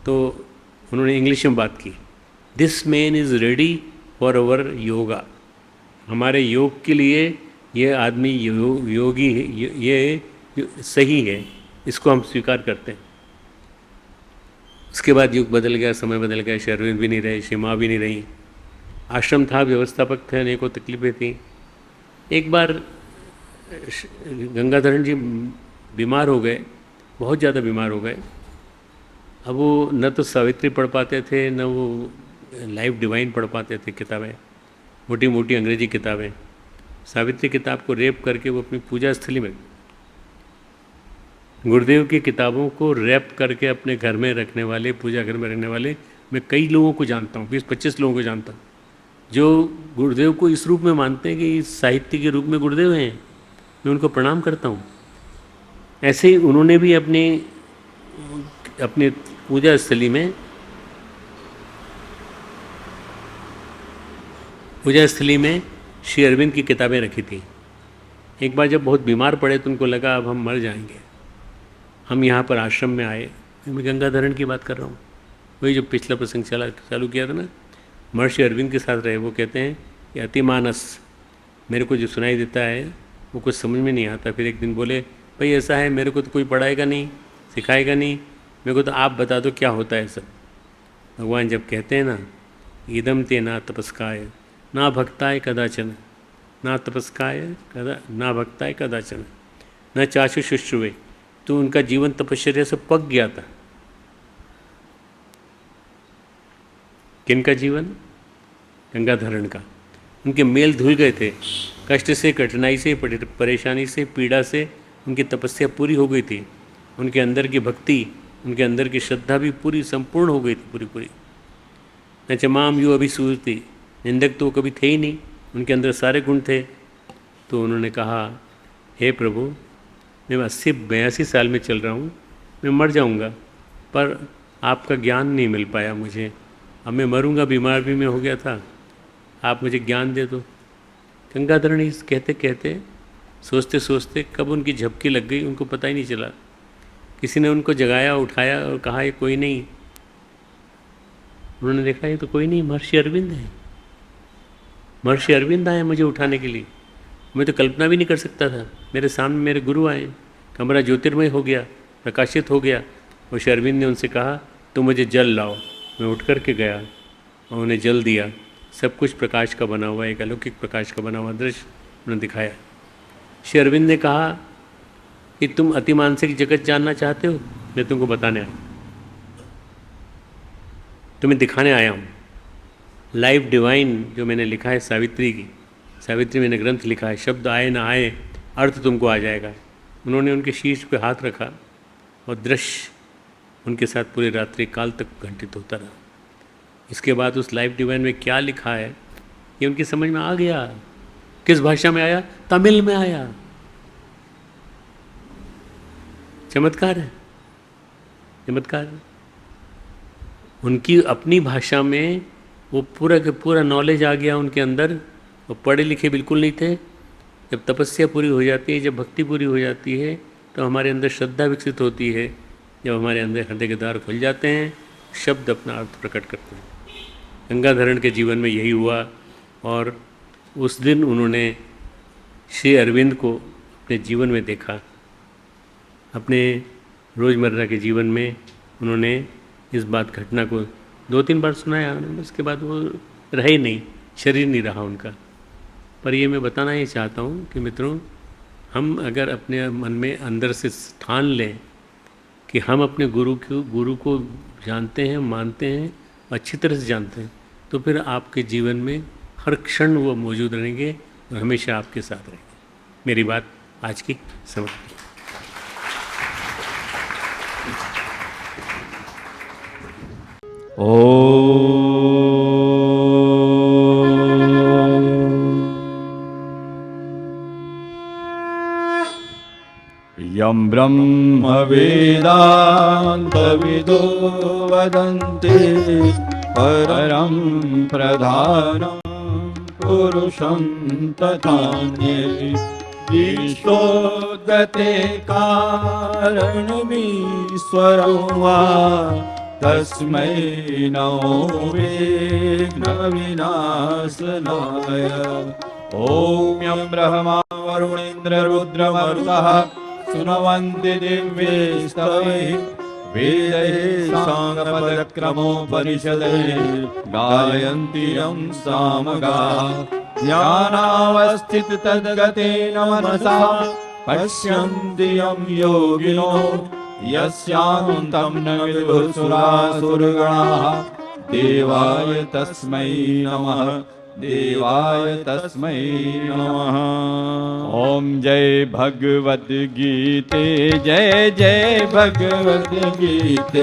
तो उन्होंने इंग्लिश में बात की। This man is ready for our yoga. हमारे योग के लिए ये आदमी योगी है, ये सही है, इसको हम स्वीकार करते हैं। उसके बाद युग बदल गया, समय बदल गया, श्री अरविंद भी नहीं रहे, श्री माँ भी नहीं रही, आश्रम था, व्यवस्थापक थे, अनेकों तकलीफें थी। एक बार गंगाधरण जी बीमार हो गए, बहुत ज़्यादा बीमार हो गए। अब वो न तो सावित्री पढ़ पाते थे, न वो लाइफ डिवाइन पढ़ पाते थे किताबें, मोटी मोटी अंग्रेजी किताबें। सावित्री किताब को रैप करके वो अपनी पूजा स्थली में, गुरुदेव की किताबों को रैप करके अपने घर में रखने वाले, पूजा घर में रखने वाले मैं कई लोगों को जानता हूँ, 20-25 लोगों को जानता हूँ जो गुरुदेव को इस रूप में मानते हैं कि इस साहित्य के रूप में गुरुदेव हैं। मैं उनको प्रणाम करता हूँ। ऐसे ही उन्होंने भी अपने पूजा स्थली में श्री अरविंद की किताबें रखी थी। एक बार जब बहुत बीमार पड़े तो उनको लगा अब हम मर जाएंगे, हम यहाँ पर आश्रम में आए। मैं गंगाधरण की बात कर रहा हूँ, वही जो पिछला प्रसंग चालू किया था ना, महर्षि अरविंद के साथ रहे। वो कहते हैं कि अतिमानस मेरे को जो सुनाई देता है वो कुछ समझ में नहीं आता। फिर एक दिन बोले, भाई ऐसा है, मेरे को तो कोई पढ़ाएगा नहीं, सिखाएगा नहीं, मेरे को तो आप बता दो क्या होता है सब। भगवान जब कहते हैं ना, इदम ते ना तपस्काय ना भक्ताय कदाचन, ना तपस्काय ना भक्ताय कदाचन न चाशु शुश्रुवे, तो उनका जीवन तपश्चर्या से पक गया था। किनका जीवन? गंगाधरण का। उनके मेल धुल गए थे, कष्ट से, कठिनाई से, परेशानी से, पीड़ा से उनकी तपस्या पूरी हो गई थी। उनके अंदर की भक्ति, उनके अंदर की श्रद्धा भी पूरी संपूर्ण हो गई थी, पूरी। न चमाम यू अभिसूरती, निंदक तो कभी थे ही नहीं, उनके अंदर सारे गुण थे। तो उन्होंने कहा, हे प्रभु, मैं 80-82 साल में चल रहा हूँ, मैं मर जाऊँगा, पर आपका ज्ञान नहीं मिल पाया मुझे। अब मैं मरूँगा, बीमार भी मैं हो गया था, आप मुझे ज्ञान दे दो। गंगाधरण इस कहते कहते, सोचते सोचते कब उनकी झपकी लग गई उनको पता ही नहीं चला। किसी ने उनको जगाया, उठाया और कहा, ये कोई नहीं। उन्होंने देखा ये तो कोई नहीं, महर्षि अरविंद है। महर्षि अरविंद आए मुझे उठाने के लिए। मैं तो कल्पना भी नहीं कर सकता था। मेरे सामने मेरे गुरु आए, कमरा ज्योतिर्मय हो गया, प्रकाशित हो गया। और श्री अरविंद ने उनसे कहा, तो मुझे जल लाओ। मैं उठ कर के गया और उन्हें जल दिया। सब कुछ प्रकाश का बना हुआ, एक अलौकिक प्रकाश का बना हुआ दृश्य उन्होंने दिखाया। श्री अरविंद ने कहा कि तुम अतिमानसिक जगत जानना चाहते हो, मैं तुमको बताने आया, तुम्हें दिखाने आया हूँ। लाइफ डिवाइन जो मैंने लिखा है सावित्री मैंने ग्रंथ लिखा है, शब्द आए ना आए अर्थ तुमको आ जाएगा। उन्होंने उनके शीश पे हाथ रखा और दृश्य उनके साथ पूरी रात्रि काल तक घंटित होता रहा। इसके बाद उस लाइफ डिवाइन में क्या लिखा है ये उनकी समझ में आ गया। किस भाषा में आया? तमिल में आया। चमत्कार है, चमत्कार है। उनकी अपनी भाषा में वो पूरा के पूरा नॉलेज आ गया उनके अंदर। वो पढ़े लिखे बिल्कुल नहीं थे। जब तपस्या पूरी हो जाती है, जब भक्ति पूरी हो जाती है, तो हमारे अंदर श्रद्धा विकसित होती है। जब हमारे अंदर हृदय के द्वार खुल जाते हैं, शब्द अपना अर्थ प्रकट करते हैं। गंगाधरण के जीवन में यही हुआ। और उस दिन उन्होंने श्री अरविंद को अपने जीवन में देखा। अपने रोज़मर्रा के जीवन में उन्होंने इस घटना को 2-3 बार सुनाया। उसके बाद वो रहे नहीं, शरीर नहीं रहा उनका। पर ये मैं बताना ये चाहता हूँ कि मित्रों, हम अगर अपने मन में अंदर से ठान लें कि हम अपने गुरु को जानते हैं, मानते हैं, अच्छी तरह से जानते हैं, तो फिर आपके जीवन में हर क्षण वो मौजूद रहेंगे और हमेशा आपके साथ रहेंगे। मेरी बात आज की समाप्ति। यं ब्रह्म वेदान्तविदो वदन्ति परं प्रधानं पुरुषं तथान्ये विश्वोद्गते कारणमीश्वरो वा तस्मै नमो विघ्नविनाशनाय। ॐ यं ब्रह्मा वरुणेन्द्र रुद्रमरुतः सुनवन्ति दिव्यैस्तवैः वेदैः साङ्गपदक्रमोपनिषदैः गायन्ति यं सामगाः। ध्यानावस्थिततद्गतेन मनसा पश्यन्ति यं योगिनो यस्यान्तं न विदुः सुरासुरगणाः। देवाय तस्मै नमः। देवाय तस्मै नमः। ॐ जय भगवद गीते, जय जय भगवद गीते।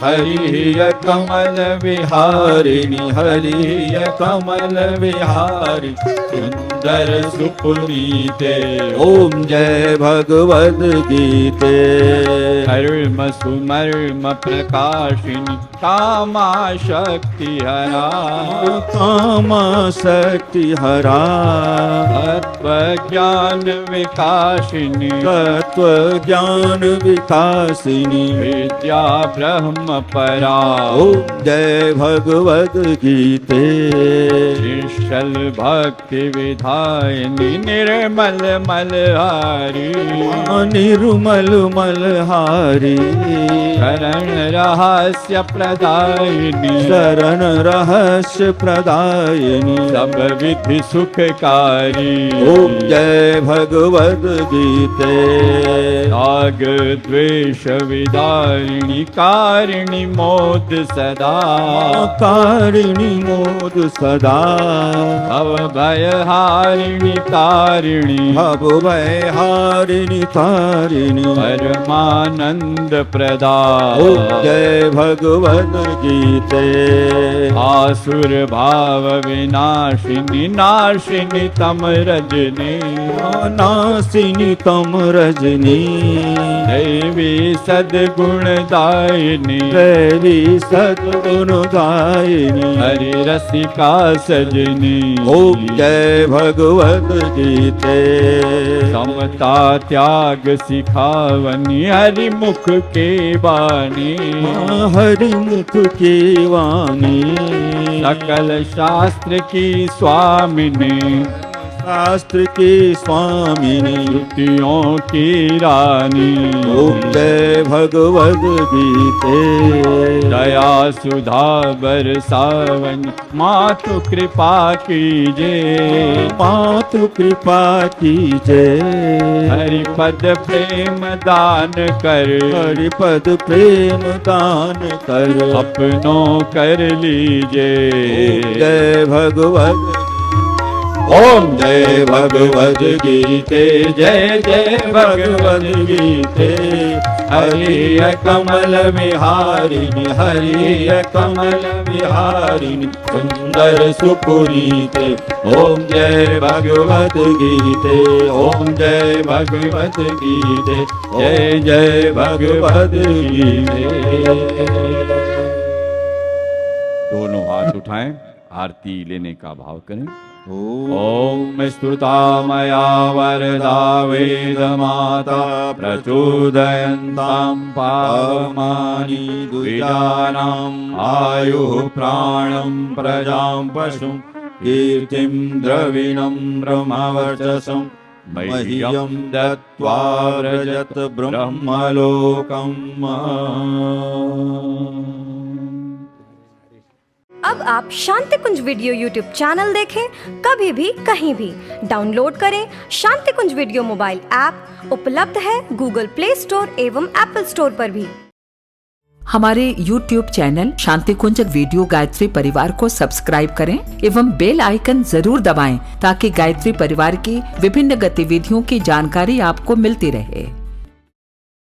हरिय कमल विहारिणि, हरिय कमल विहारि, सुंदर सुपुनीते। ओम जय भगवद गीते। हर्म सुमर्म प्रकाशिनी, कामा शक्ति हरा, कामा शक्ति हरा। तत्व ज्ञान विकासिनी, तत्व ज्ञान विकासिनी, विद्या ब्रह्म परा। ओम जय भगवद गीते। निश्चल भक्ति विधायिनी, निर्मल मलहारी, निर्मल मलहारी। शरण रहस्य प्रदायिनी, शरण रहस्य प्रदायिनी, सब विधि सुखकारी। ओम जय भगवद गीते। राग द्वेष विदारिणी, कारिणी मोद सदा, कारिणी मोद सदा। भव भय हारिणी तारिणी, भव भय हारिणी तारिणी, परमानंद प्रदा। ओम जय भगवद गीते। आसुर भाव विनाशिनी, नाशिनी तम रजनी, नाशिनी तम रजनी। दैवी सद्गुणदायिनी, दैवी सद्गुणदायिनी, हरि रसिका सजनी। ओम जय भगवद गीते। समता त्याग सिखावनी, हरि मुख के वाणी, हरि मुख की वाणी। सकल शास्त्र की स्वामिनी, शास्त्र की स्वामिनी, श्रुतियों की रानी। ओम जय भगवद गीते। दया सुधा बरसावनी, मातु कृपा कीजे, मातु कृपा कीजे। हरिपद प्रेम दान कर, हरिपद प्रेम दान कर, अपनों कर लीजे। जय भगवद। ओम जय भगवद गीते, जय जय भगवद गीते। हरिय कमल विहारिणि, हरिय कमल विहारिणि, सुंदर सुपुनीते। ओम जय भगवद गीते। ओम जय भगवद गीते। जय जय भगवद गीते। दोनों हाथ उठाएं, आरती लेने का भाव करें। ओम स्तुता मया वरदा वेदमाता, प्रचोदयन्तां पावमानि द्विजानाम्। आयुः प्राणं प्रजां पशुं, कीर्तिं द्रविणं ब्रह्मवर्चसं। मह्यं दत्त्वा व्रजत ब्रह्मलोकम्। अब आप शांति कुंज वीडियो यूट्यूब चैनल देखें कभी भी कहीं भी। डाउनलोड करें शांति कुंज वीडियो मोबाइल ऐप, उपलब्ध है गूगल प्ले स्टोर एवं एप्पल स्टोर पर भी। हमारे YouTube चैनल शांति कुंज वीडियो गायत्री परिवार को सब्सक्राइब करें एवं बेल आइकन जरूर दबाएं ताकि गायत्री परिवार की विभिन्न गतिविधियों की जानकारी आपको मिलती रहे।